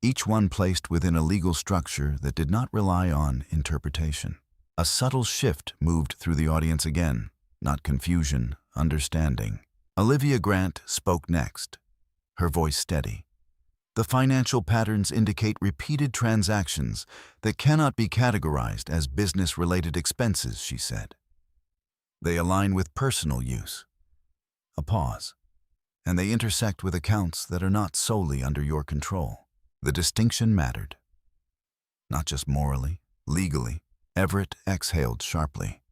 [SPEAKER 1] each one placed within a legal structure that did not rely on interpretation. A subtle shift moved through the audience again, not confusion, understanding. Olivia Grant spoke next, her voice steady. "The financial patterns indicate repeated transactions that cannot be categorized as business-related expenses," she said. "They align with personal use." A pause. "And they intersect with accounts that are not solely under your control." The distinction mattered. Not just morally, legally. Everett exhaled sharply.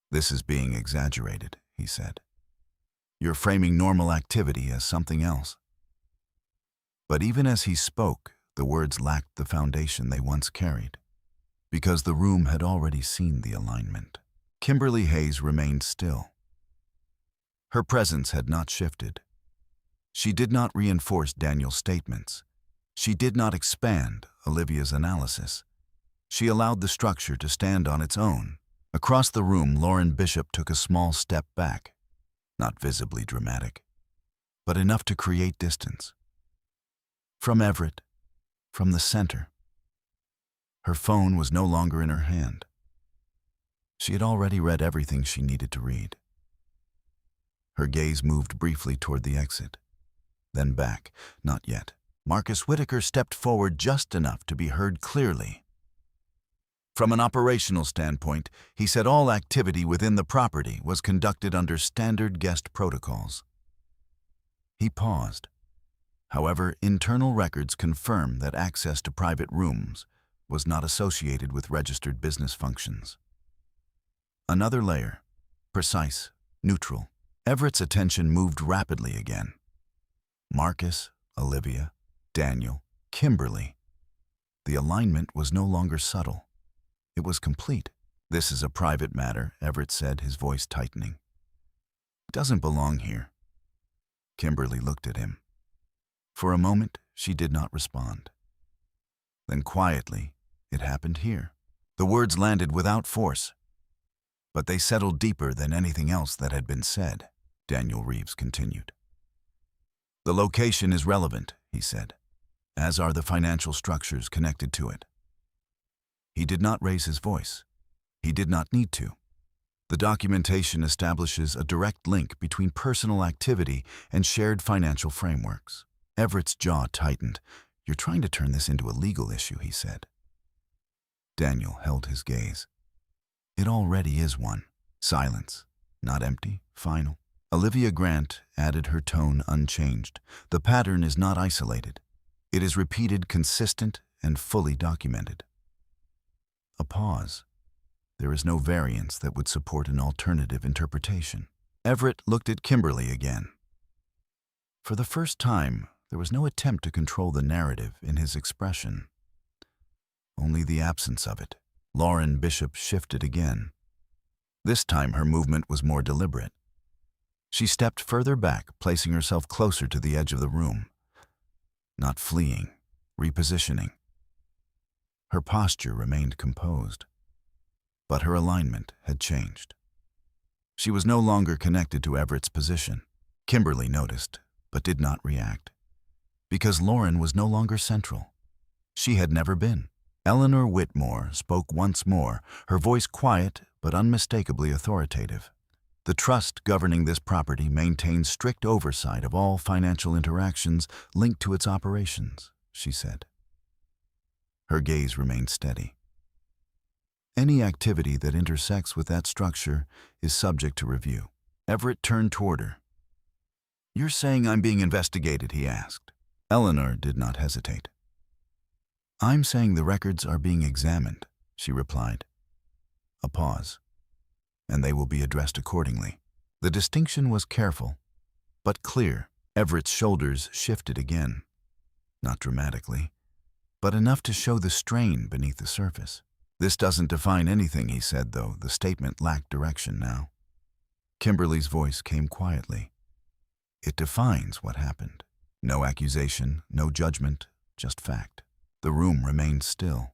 [SPEAKER 1] "This is being exaggerated," he said. "You're framing normal activity as something else." But even as he spoke, the words lacked the foundation they once carried, because the room had already seen the alignment. Kimberly Hayes remained still. Her presence had not shifted. She did not reinforce Daniel's statements. She did not expand Olivia's analysis. She allowed the structure to stand on its own. Across the room, Lauren Bishop took a small step back, not visibly dramatic, but enough to create distance. From Everett, from the center. Her phone was no longer in her hand. She had already read everything she needed to read. Her gaze moved briefly toward the exit, then back. Not yet. Marcus Whitaker stepped forward just enough to be heard clearly. From an operational standpoint, he said all activity within the property was conducted under standard guest protocols. He paused. However, internal records confirm that access to private rooms was not associated with registered business functions. Another layer, precise, neutral. Everett's attention moved rapidly again. Marcus, Olivia, Daniel, Kimberly. The alignment was no longer subtle. It was complete. "This is a private matter," Everett said, his voice tightening. "It doesn't belong here." Kimberly looked at him. For a moment, she did not respond. Then quietly, it happened here. The words landed without force, but they settled deeper than anything else that had been said. Daniel Reeves continued. The location is relevant, he said, as are the financial structures connected to it. He did not raise his voice. He did not need to. The documentation establishes a direct link between personal activity and shared financial frameworks. Everett's jaw tightened. You're trying to turn this into a legal issue, he said. Daniel held his gaze. It already is one. Silence, not empty, final. Olivia Grant added, her tone unchanged. The pattern is not isolated. It is repeated, consistent, and fully documented. A pause. There is no variance that would support an alternative interpretation. Everett looked at Kimberly again. For the first time, there was no attempt to control the narrative in his expression. Only the absence of it. Lauren Bishop shifted again. This time her movement was more deliberate. She stepped further back, placing herself closer to the edge of the room. Not fleeing, repositioning. Her posture remained composed, but her alignment had changed. She was no longer connected to Everett's position. Kimberly noticed, but did not react, because Lauren was no longer central. She had never been. Eleanor Whitmore spoke once more, her voice quiet but unmistakably authoritative. The trust governing this property maintains strict oversight of all financial interactions linked to its operations, she said. Her gaze remained steady. Any activity that intersects with that structure is subject to review. Everett turned toward her. You're saying I'm being investigated, he asked. Eleanor did not hesitate. I'm saying the records are being examined, she replied. A pause, and they will be addressed accordingly. The distinction was careful, but clear. Everett's shoulders shifted again. Not dramatically, but enough to show the strain beneath the surface. This doesn't define anything, he said, though the statement lacked direction now. Kimberly's voice came quietly. It defines what happened. No accusation, no judgment, just fact. The room remained still.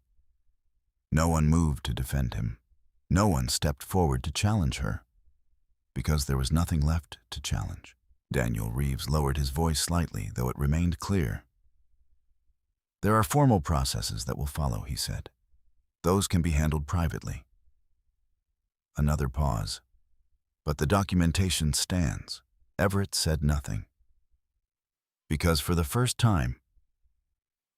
[SPEAKER 1] No one moved to defend him. No one stepped forward to challenge her, because there was nothing left to challenge. Daniel Reeves lowered his voice slightly, though it remained clear. There are formal processes that will follow, he said. Those can be handled privately. Another pause. But the documentation stands. Everett said nothing. Because for the first time,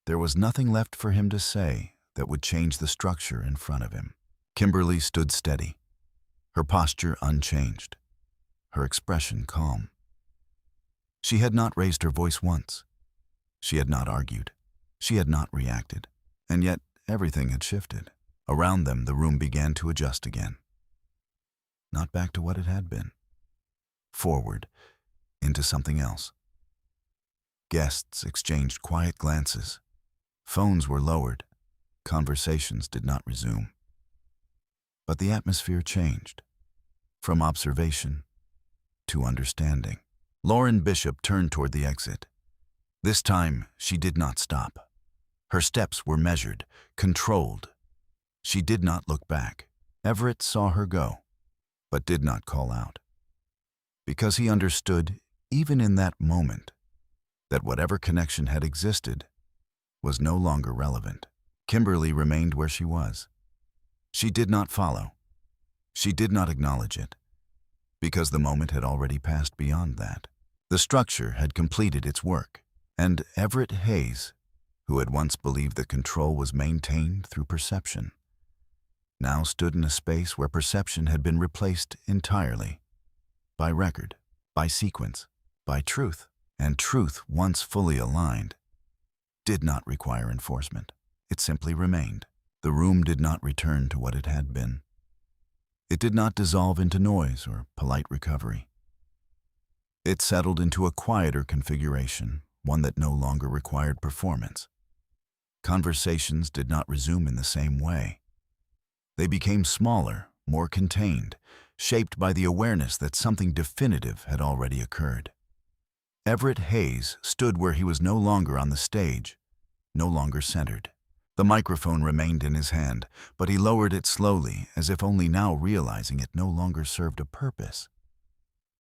[SPEAKER 1] there was nothing left for him to say that would change the structure in front of him. Kimberly stood steady, her posture unchanged, her expression calm. She had not raised her voice once. She had not argued. She had not reacted. And yet, everything had shifted. Around them, the room began to adjust again. Not back to what it had been. Forward, into something else. Guests exchanged quiet glances. Phones were lowered. Conversations did not resume. But the atmosphere changed, from observation to understanding. Lauren Bishop turned toward the exit. This time, she did not stop. Her steps were measured, controlled. She did not look back. Everett saw her go, but did not call out. Because he understood, even in that moment, that whatever connection had existed was no longer relevant. Kimberly remained where she was. She did not follow. She did not acknowledge it, because the moment had already passed beyond that. The structure had completed its work, and Everett Hayes, who had once believed that control was maintained through perception, now stood in a space where perception had been replaced entirely by record, by sequence, by truth. And truth, once fully aligned, did not require enforcement. It simply remained. The room did not return to what it had been. It did not dissolve into noise or polite recovery. It settled into a quieter configuration, one that no longer required performance. Conversations did not resume in the same way. They became smaller, more contained, shaped by the awareness that something definitive had already occurred. Everett Hayes stood where he was no longer on the stage, no longer centered. The microphone remained in his hand, but he lowered it slowly, as if only now realizing it no longer served a purpose.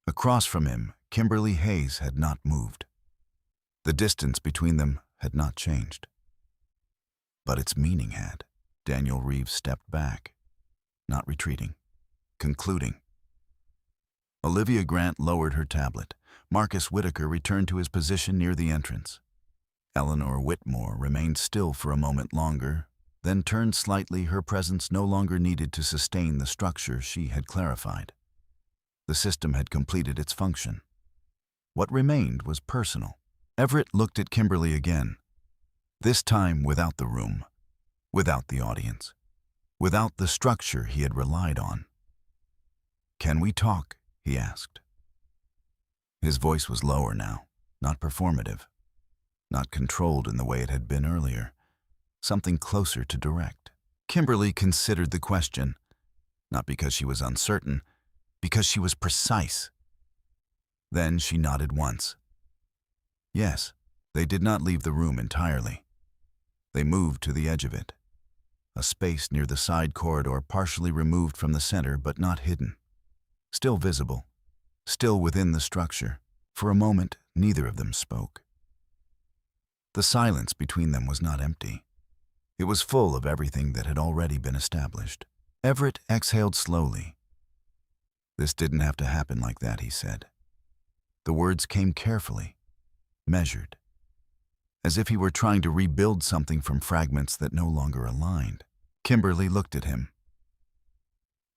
[SPEAKER 1] Across from him, Kimberly Hayes had not moved. The distance between them had not changed. But its meaning had. Daniel Reeves stepped back, not retreating, concluding. Olivia Grant lowered her tablet. Marcus Whitaker returned to his position near the entrance. Eleanor Whitmore remained still for a moment longer, then turned slightly, her presence no longer needed to sustain the structure she had clarified. The system had completed its function. What remained was personal. Everett looked at Kimberly again, this time without the room, without the audience, without the structure he had relied on. "Can we talk?" he asked. His voice was lower now, not performative, not controlled in the way it had been earlier, something closer to direct. Kimberly considered the question, not because she was uncertain, because she was precise. Then she nodded once. Yes, they did not leave the room entirely. They moved to the edge of it, a space near the side corridor partially removed from the center but not hidden. Still visible, still within the structure. For a moment, neither of them spoke. The silence between them was not empty. It was full of everything that had already been established. Everett exhaled slowly. "This didn't have to happen like that," he said. The words came carefully, measured, as if he were trying to rebuild something from fragments that no longer aligned. Kimberly looked at him.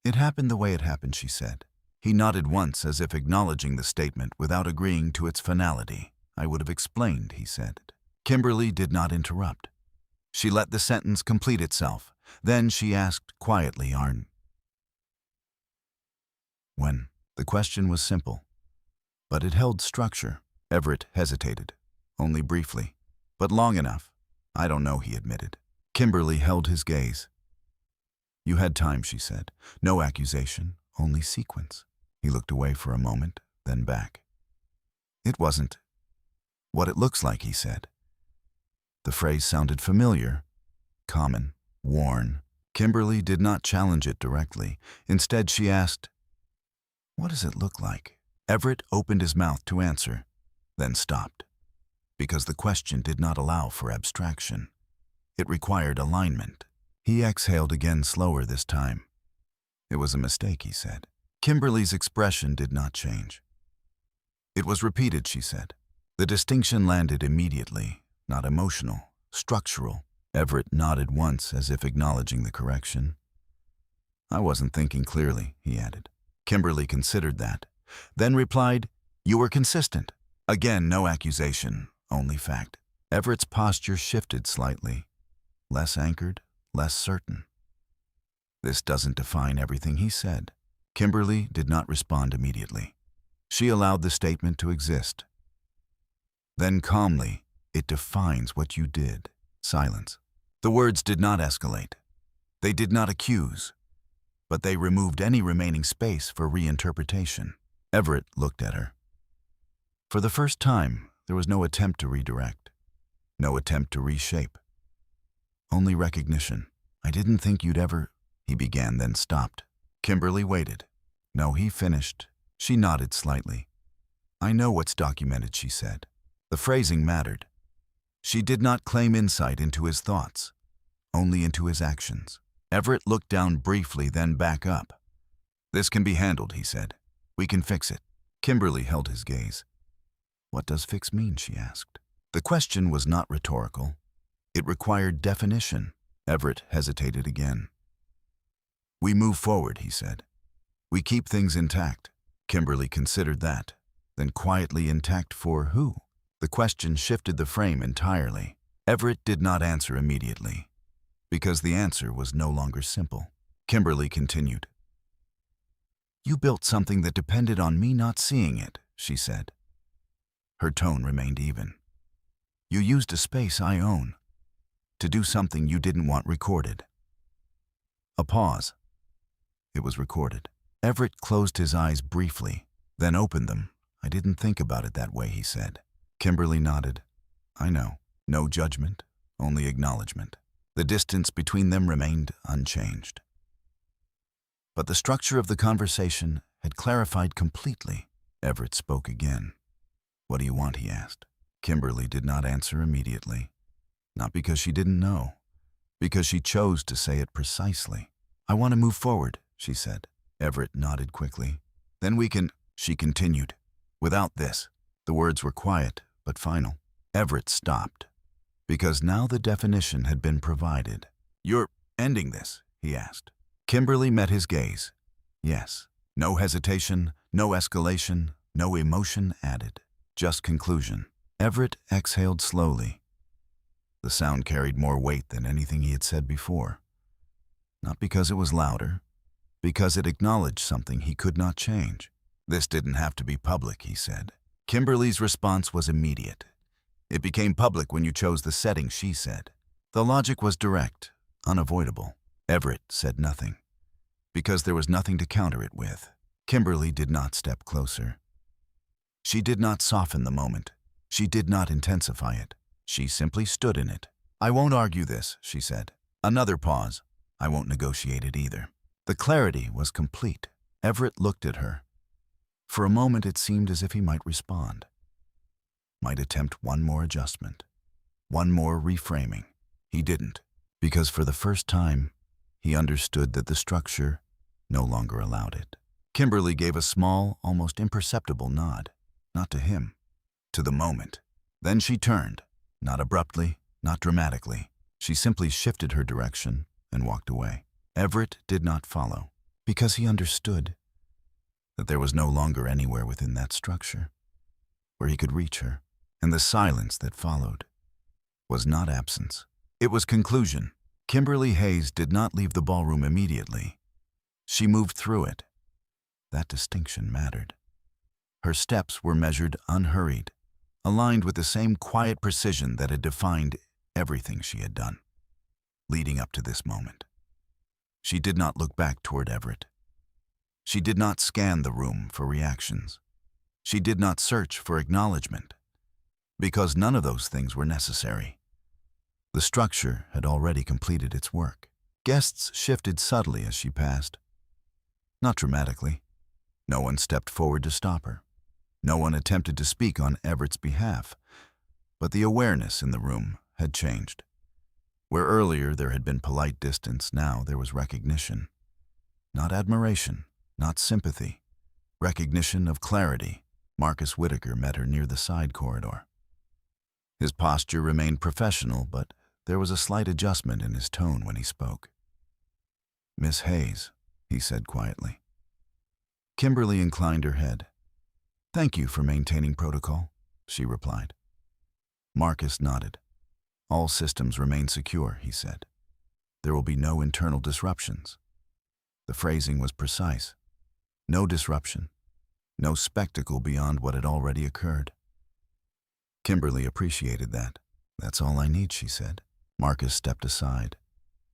[SPEAKER 1] "It happened the way it happened," she said. He nodded once, as if acknowledging the statement without agreeing to its finality. "I would have explained," he said. Kimberly did not interrupt. She let the sentence complete itself. Then she asked quietly, "When?" The question was simple, but it held structure. Everett hesitated, only briefly, but long enough. "I don't know," he admitted. Kimberly held his gaze. "You had time," she said. "No accusation, only sequence." He looked away for a moment, then back. "It wasn't what it looks like," he said. The phrase sounded familiar, common, worn. Kimberly did not challenge it directly. Instead, she asked, "What does it look like?" Everett opened his mouth to answer, then stopped, because the question did not allow for abstraction. It required alignment. He exhaled again, slower this time. "It was a mistake," he said. Kimberly's expression did not change. "It was repeated," she said. The distinction landed immediately, not emotional, structural. Everett nodded once, as if acknowledging the correction. "I wasn't thinking clearly," he added. Kimberly considered that, then replied, "You were consistent." Again, no accusation, only fact. Everett's posture shifted slightly, less anchored, less certain. "This doesn't define everything," he said. Kimberly did not respond immediately. She allowed the statement to exist. Then calmly, "It defines what you did." Silence. The words did not escalate. They did not accuse, but they removed any remaining space for reinterpretation. Everett looked at her. For the first time, there was no attempt to redirect, no attempt to reshape. Only recognition. "I didn't think you'd ever," he began, then stopped. Kimberly waited. "No," he finished. She nodded slightly. "I know what's documented," she said. The phrasing mattered. She did not claim insight into his thoughts, only into his actions. Everett looked down briefly, then back up. "This can be handled," he said. "We can fix it." Kimberly held his gaze. "What does fix mean?" she asked. The question was not rhetorical. It required definition. Everett hesitated again. "We move forward," he said. "We keep things intact." Kimberly considered that, then quietly, "Intact for who?" The question shifted the frame entirely. Everett did not answer immediately, because the answer was no longer simple. Kimberly continued. "You built something that depended on me not seeing it," she said. Her tone remained even. "You used a space I own to do something you didn't want recorded." A pause. It was recorded. Everett closed his eyes briefly, then opened them, I didn't think about it that way, he said. Kimberly nodded. I know. No judgment, only acknowledgement. The distance between them remained unchanged. But the structure of the conversation had clarified completely. Everett spoke again. What do you want, he asked. Kimberly did not answer immediately. Not because she didn't know, because she chose to say it precisely. I want to move forward, she said. Everett nodded quickly. Then we can, she continued. Without this. The words were quiet, but final. Everett stopped, because now the definition had been provided. You're ending this, he asked. Kimberly met his gaze. Yes. No hesitation, no escalation, no emotion added. Just conclusion. Everett exhaled slowly. The sound carried more weight than anything he had said before. Not because it was louder, because it acknowledged something he could not change. This didn't have to be public, he said. Kimberly's response was immediate. It became public when you chose the setting, she said. The logic was direct, unavoidable. Everett said nothing, because there was nothing to counter it with. Kimberly did not step closer. She did not soften the moment. She did not intensify it. She simply stood in it. I won't argue this, she said. Another pause. I won't negotiate it either. The clarity was complete. Everett looked at her. For a moment it seemed as if he might respond. Might attempt one more adjustment. One more reframing. He didn't, because for the first time, he understood that the structure no longer allowed it. Kimberly gave a small, almost imperceptible nod. Not to him, to the moment. Then she turned, not abruptly, not dramatically. She simply shifted her direction and walked away. Everett did not follow, because he understood that there was no longer anywhere within that structure where he could reach her, and the silence that followed was not absence. It was conclusion. Kimberly Hayes did not leave the ballroom immediately. She moved through it. That distinction mattered. Her steps were measured unhurried, aligned with the same quiet precision that had defined everything she had done, leading up to this moment. She did not look back toward Everett. She did not scan the room for reactions. She did not search for acknowledgement, because none of those things were necessary. The structure had already completed its work. Guests shifted subtly as she passed. Not dramatically. No one stepped forward to stop her. No one attempted to speak on Everett's behalf, but the awareness in the room had changed. Where earlier there had been polite distance, now there was recognition. Not admiration, not sympathy. Recognition of clarity. Marcus Whitaker met her near the side corridor. His posture remained professional, but there was a slight adjustment in his tone when he spoke. Miss Hayes, he said quietly. Kimberly inclined her head. Thank you for maintaining protocol, she replied. Marcus nodded. All systems remain secure, he said. There will be no internal disruptions. The phrasing was precise. No disruption. No spectacle beyond what had already occurred. Kimberly appreciated that. That's all I need, she said. Marcus stepped aside.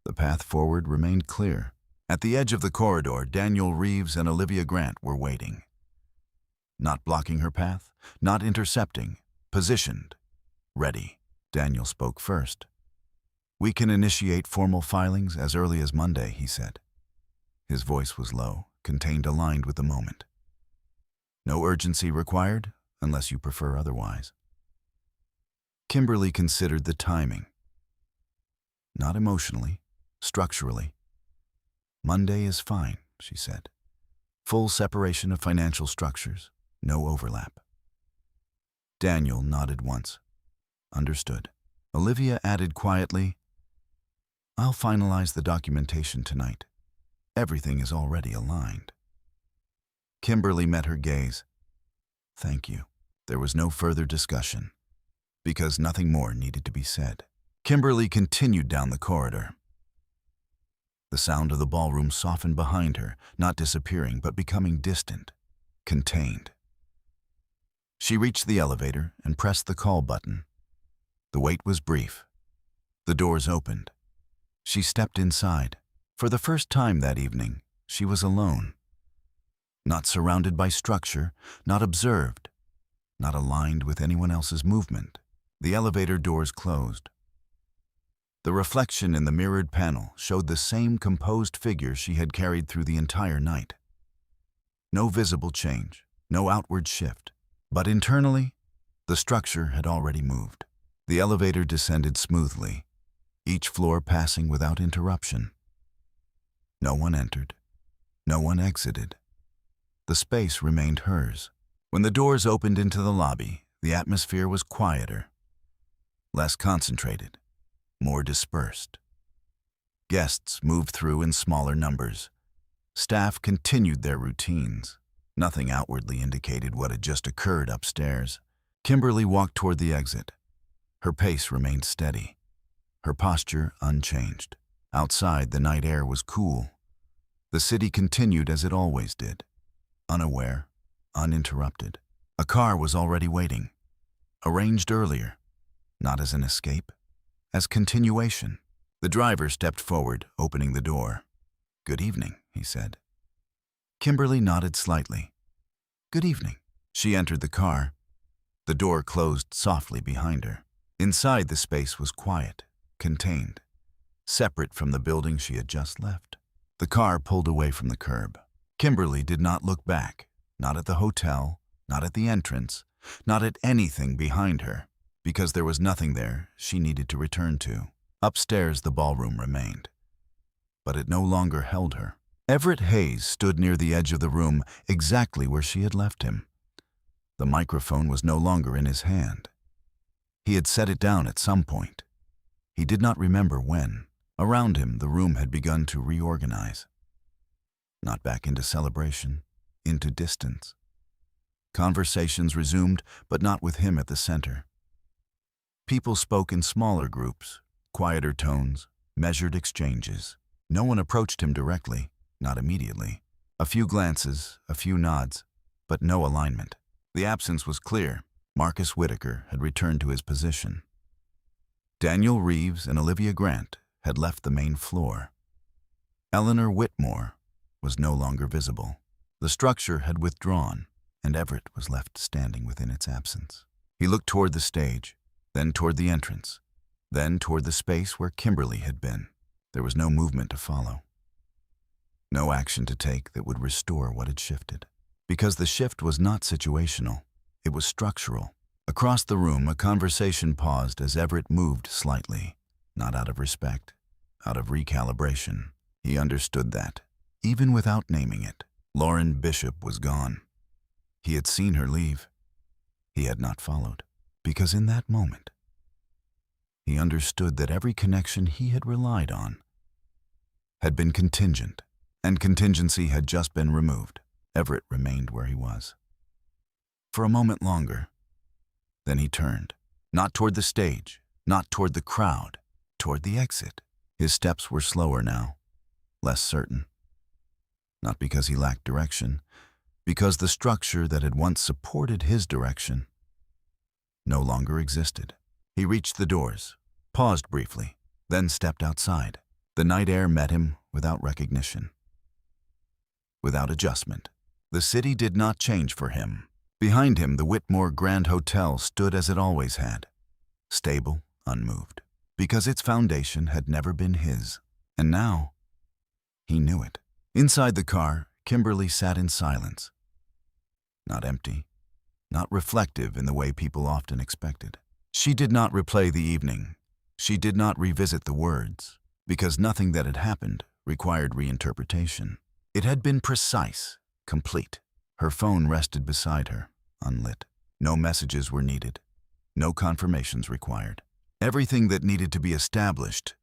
[SPEAKER 1] The path forward remained clear. At the edge of the corridor, Daniel Reeves and Olivia Grant were waiting. Not blocking her path, not intercepting, positioned, ready. Daniel spoke first. We can initiate formal filings as early as Monday, he said. His voice was low, contained, aligned with the moment. No urgency required, unless you prefer otherwise. Kimberly considered the timing. Not emotionally, structurally. Monday is fine, she said. Full separation of financial structures, no overlap. Daniel nodded once. Understood. Olivia added quietly, I'll finalize the documentation tonight. Everything is already aligned. Kimberly met her gaze. Thank you. There was no further discussion, because nothing more needed to be said. Kimberly continued down the corridor. The sound of the ballroom softened behind her, not disappearing, but becoming distant, contained. She reached the elevator and pressed the call button. The wait was brief. The doors opened. She stepped inside. For the first time that evening, she was alone. Not surrounded by structure, not observed, not aligned with anyone else's movement. The elevator doors closed. The reflection in the mirrored panel showed the same composed figure she had carried through the entire night. No visible change, no outward shift, but internally, the structure had already moved. The elevator descended smoothly, each floor passing without interruption. No one entered, no one exited. The space remained hers. When the doors opened into the lobby, the atmosphere was quieter, less concentrated, more dispersed. Guests moved through in smaller numbers. Staff continued their routines. Nothing outwardly indicated what had just occurred upstairs. Kimberly walked toward the exit. Her pace remained steady, her posture unchanged. Outside, the night air was cool. The city continued as it always did, unaware, uninterrupted. A car was already waiting, arranged earlier, not as an escape, as continuation. The driver stepped forward, opening the door. "Good evening," he said. Kimberly nodded slightly. "Good evening." She entered the car. The door closed softly behind her. Inside, the space was quiet, contained, separate from the building she had just left. The car pulled away from the curb. Kimberly did not look back, not at the hotel, not at the entrance, not at anything behind her, because there was nothing there she needed to return to. Upstairs, the ballroom remained, but it no longer held her. Everett Hayes stood near the edge of the room, exactly where she had left him. The microphone was no longer in his hand. He had set it down at some point. He did not remember when. Around him, the room had begun to reorganize. Not back into celebration, into distance. Conversations resumed, but not with him at the center. People spoke in smaller groups, quieter tones, measured exchanges. No one approached him directly, not immediately. A few glances, a few nods, but no alignment. The absence was clear. Marcus Whitaker had returned to his position. Daniel Reeves and Olivia Grant had left the main floor. Eleanor Whitmore was no longer visible. The structure had withdrawn, and Everett was left standing within its absence. He looked toward the stage, then toward the entrance, then toward the space where Kimberly had been. There was no movement to follow. No action to take that would restore what had shifted. Because the shift was not situational, it was structural. Across the room, a conversation paused as Everett moved slightly, not out of respect, out of recalibration. He understood that, even without naming it, Lauren Bishop was gone. He had seen her leave. He had not followed, because in that moment, he understood that every connection he had relied on had been contingent, and contingency had just been removed. Everett remained where he was. For a moment longer, then he turned, not toward the stage, not toward the crowd, toward the exit. His steps were slower now, less certain. Not because he lacked direction, because the structure that had once supported his direction no longer existed. He reached the doors, paused briefly, then stepped outside. The night air met him without recognition, without adjustment. The city did not change for him. Behind him, the Whitmore Grand Hotel stood as it always had, stable, unmoved, because its foundation had never been his. And now, he knew it. Inside the car, Kimberly sat in silence. Not empty, not reflective in the way people often expected. She did not replay the evening. She did not revisit the words, because nothing that had happened required reinterpretation. It had been precise, complete. Her phone rested beside her, unlit. No messages were needed. No confirmations required. Everything that needed to be established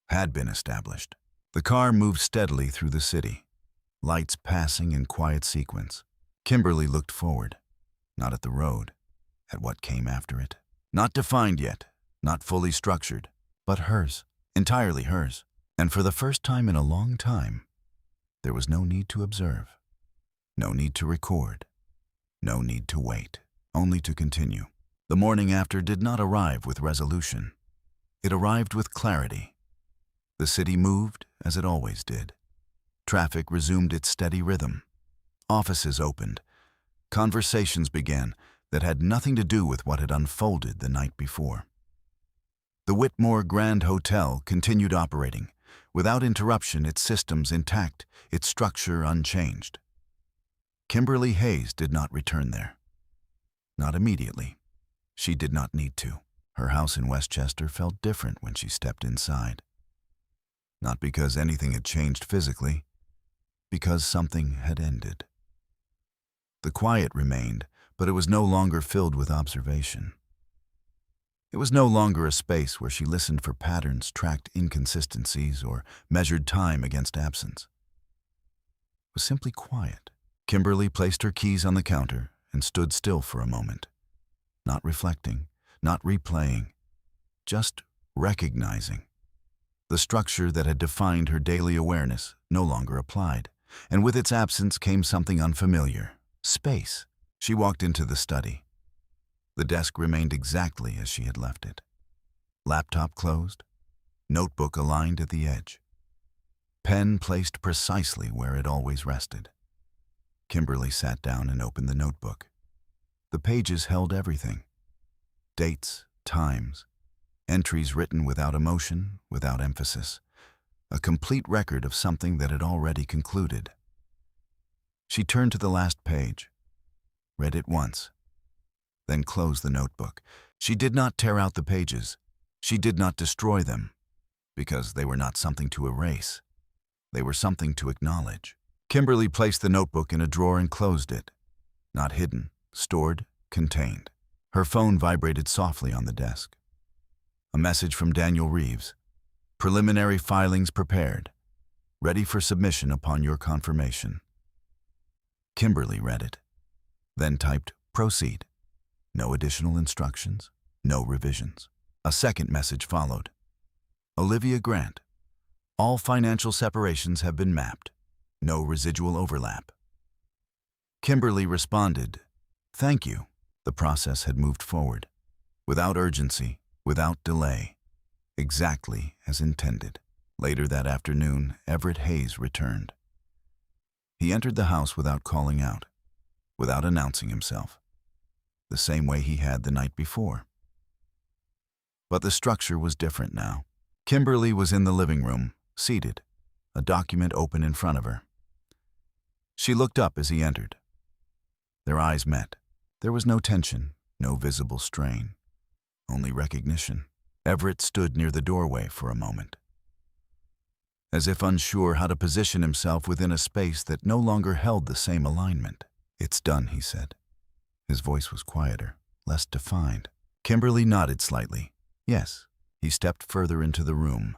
[SPEAKER 1] had been established. The car moved steadily through the city, lights passing in quiet sequence. Kimberly looked forward, not at the road, at what came after it. Not defined yet, not fully structured, but hers, entirely hers. And for the first time in a long time, there was no need to observe. No need to record. No need to wait. Only to continue. The morning after did not arrive with resolution. It arrived with clarity. The city moved as it always did. Traffic resumed its steady rhythm. Offices opened. Conversations began, that had nothing to do with what had unfolded the night before. The Whitmore Grand Hotel continued operating, without interruption, its systems intact, its structure unchanged. Kimberly Hayes did not return there. Not immediately. She did not need to. Her house in Westchester felt different when she stepped inside. Not because anything had changed physically, because something had ended. The quiet remained, but it was no longer filled with observation. It was no longer a space where she listened for patterns, tracked inconsistencies, or measured time against absence. It was simply quiet. Kimberly placed her keys on the counter and stood still for a moment, not reflecting, not replaying, just recognizing. The structure that had defined her daily awareness no longer applied, and with its absence came something unfamiliar: space. She walked into the study. The desk remained exactly as she had left it. Laptop closed, notebook aligned at the edge, pen placed precisely where it always rested. Kimberly sat down and opened the notebook. The pages held everything: dates, times, entries written without emotion, without emphasis, a complete record of something that had already concluded. She turned to the last page, read it once, then closed the notebook. She did not tear out the pages. She did not destroy them, because they were not something to erase. They were something to acknowledge. Kimberly placed the notebook in a drawer and closed it. Not hidden, stored, contained. Her phone vibrated softly on the desk. A message from Daniel Reeves. Preliminary filings prepared. Ready for submission upon your confirmation. Kimberly read it, then typed, "Proceed." No additional instructions, no revisions. A second message followed. Olivia Grant. All financial separations have been mapped. No residual overlap. Kimberly responded, "Thank you." The process had moved forward, without urgency, without delay, exactly as intended. Later that afternoon, Everett Hayes returned. He entered the house without calling out, without announcing himself, the same way he had the night before. But the structure was different now. Kimberly was in the living room, seated, a document open in front of her. She looked up as he entered. Their eyes met. There was no tension, no visible strain, only recognition. Everett stood near the doorway for a moment, as if unsure how to position himself within a space that no longer held the same alignment. "It's done," he said. His voice was quieter, less defined. Kimberly nodded slightly. "Yes." He stepped further into the room,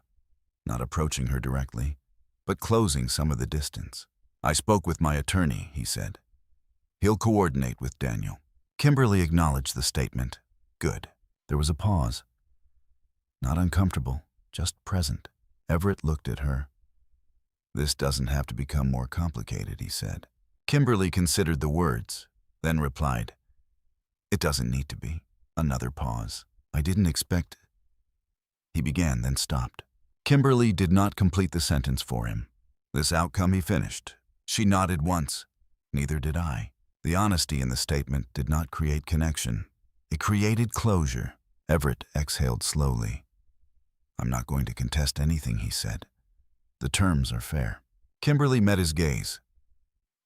[SPEAKER 1] not approaching her directly, but closing some of the distance. "I spoke with my attorney," he said. "He'll coordinate with Daniel." Kimberly acknowledged the statement. Good. There was a pause. Not uncomfortable, just present. Everett looked at her. "This doesn't have to become more complicated," he said. Kimberly considered the words, then replied, "It doesn't need to be." Another pause. "I didn't expect—" He began, then stopped. Kimberly did not complete the sentence for him. "This outcome," he finished. She nodded once. Neither did I. The honesty in the statement did not create connection. It created closure. Everett exhaled slowly. "I'm not going to contest anything," he said. "The terms are fair." Kimberly met his gaze.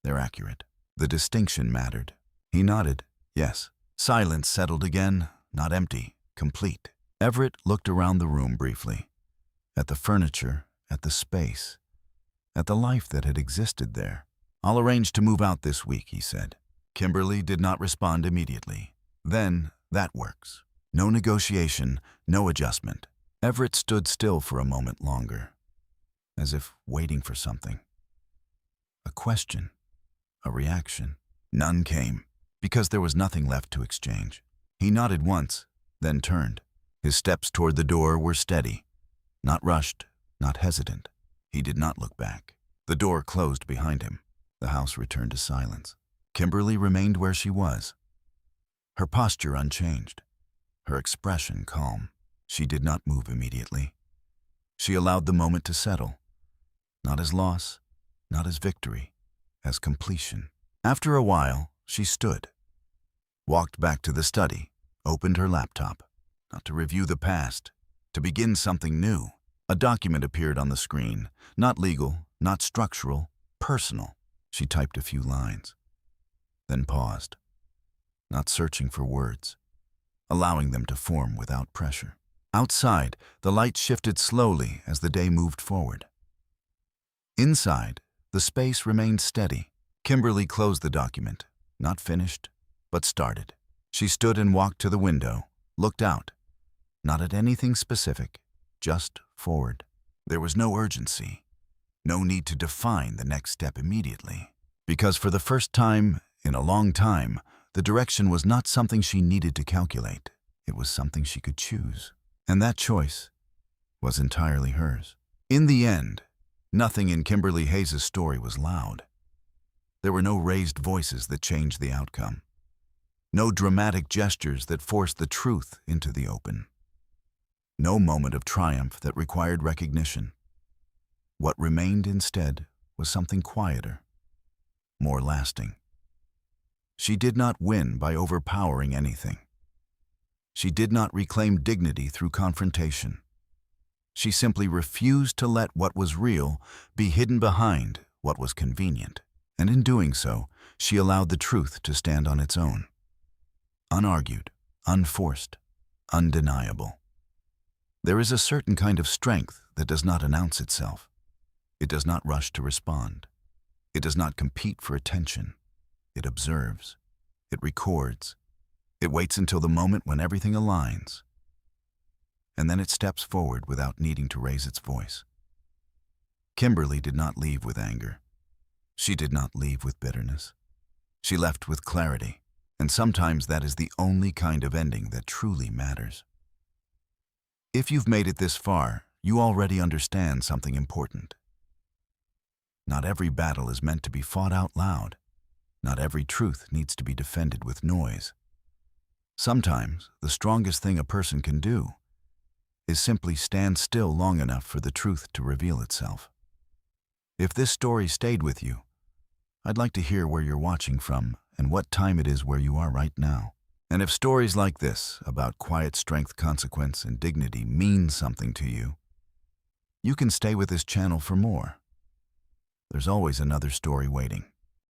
[SPEAKER 1] "They're accurate." The distinction mattered. He nodded. "Yes." Silence settled again, not empty, complete. Everett looked around the room briefly, at the furniture, at the space, at the life that had existed there. "I'll arrange to move out this week," he said. Kimberly did not respond immediately. "Then, that works." No negotiation, no adjustment. Everett stood still for a moment longer, as if waiting for something. A question, a reaction. None came, because there was nothing left to exchange. He nodded once, then turned. His steps toward the door were steady, not rushed, not hesitant. He did not look back. The door closed behind him. The house returned to silence. Kimberly remained where she was, her posture unchanged, her expression calm. She did not move immediately. She allowed the moment to settle, not as loss, not as victory, as completion. After a while, she stood. walked back to the study, opened her laptop. Not to review the past, to begin something new. A document appeared on the screen, not legal, not structural, personal. She typed a few lines, then paused, not searching for words, allowing them to form without pressure. Outside, the light shifted slowly as the day moved forward. Inside, the space remained steady. Kimberly closed the document, not finished, but started. She stood and walked to the window, looked out, not at anything specific, just forward. There was no urgency, no need to define the next step immediately, because for the first time in a long time, the direction was not something she needed to calculate. It was something she could choose, and that choice was entirely hers. In the end, nothing in Kimberly Hayes' story was loud. There were no raised voices that changed the outcome, no dramatic gestures that forced the truth into the open. No moment of triumph that required recognition. What remained instead was something quieter, more lasting. She did not win by overpowering anything. She did not reclaim dignity through confrontation. She simply refused to let what was real be hidden behind what was convenient. And in doing so, she allowed the truth to stand on its own. Unargued, unforced, undeniable. There is a certain kind of strength that does not announce itself. It does not rush to respond. It does not compete for attention. It observes. It records. It waits until the moment when everything aligns. And then it steps forward without needing to raise its voice. Kimberly did not leave with anger. She did not leave with bitterness. She left with clarity, and sometimes that is the only kind of ending that truly matters. If you've made it this far, you already understand something important. Not every battle is meant to be fought out loud. Not every truth needs to be defended with noise. Sometimes, the strongest thing a person can do is simply stand still long enough for the truth to reveal itself. If this story stayed with you, I'd like to hear where you're watching from and what time it is where you are right now. And if stories like this, about quiet strength, consequence, and dignity, mean something to you, you can stay with this channel for more. There's always another story waiting.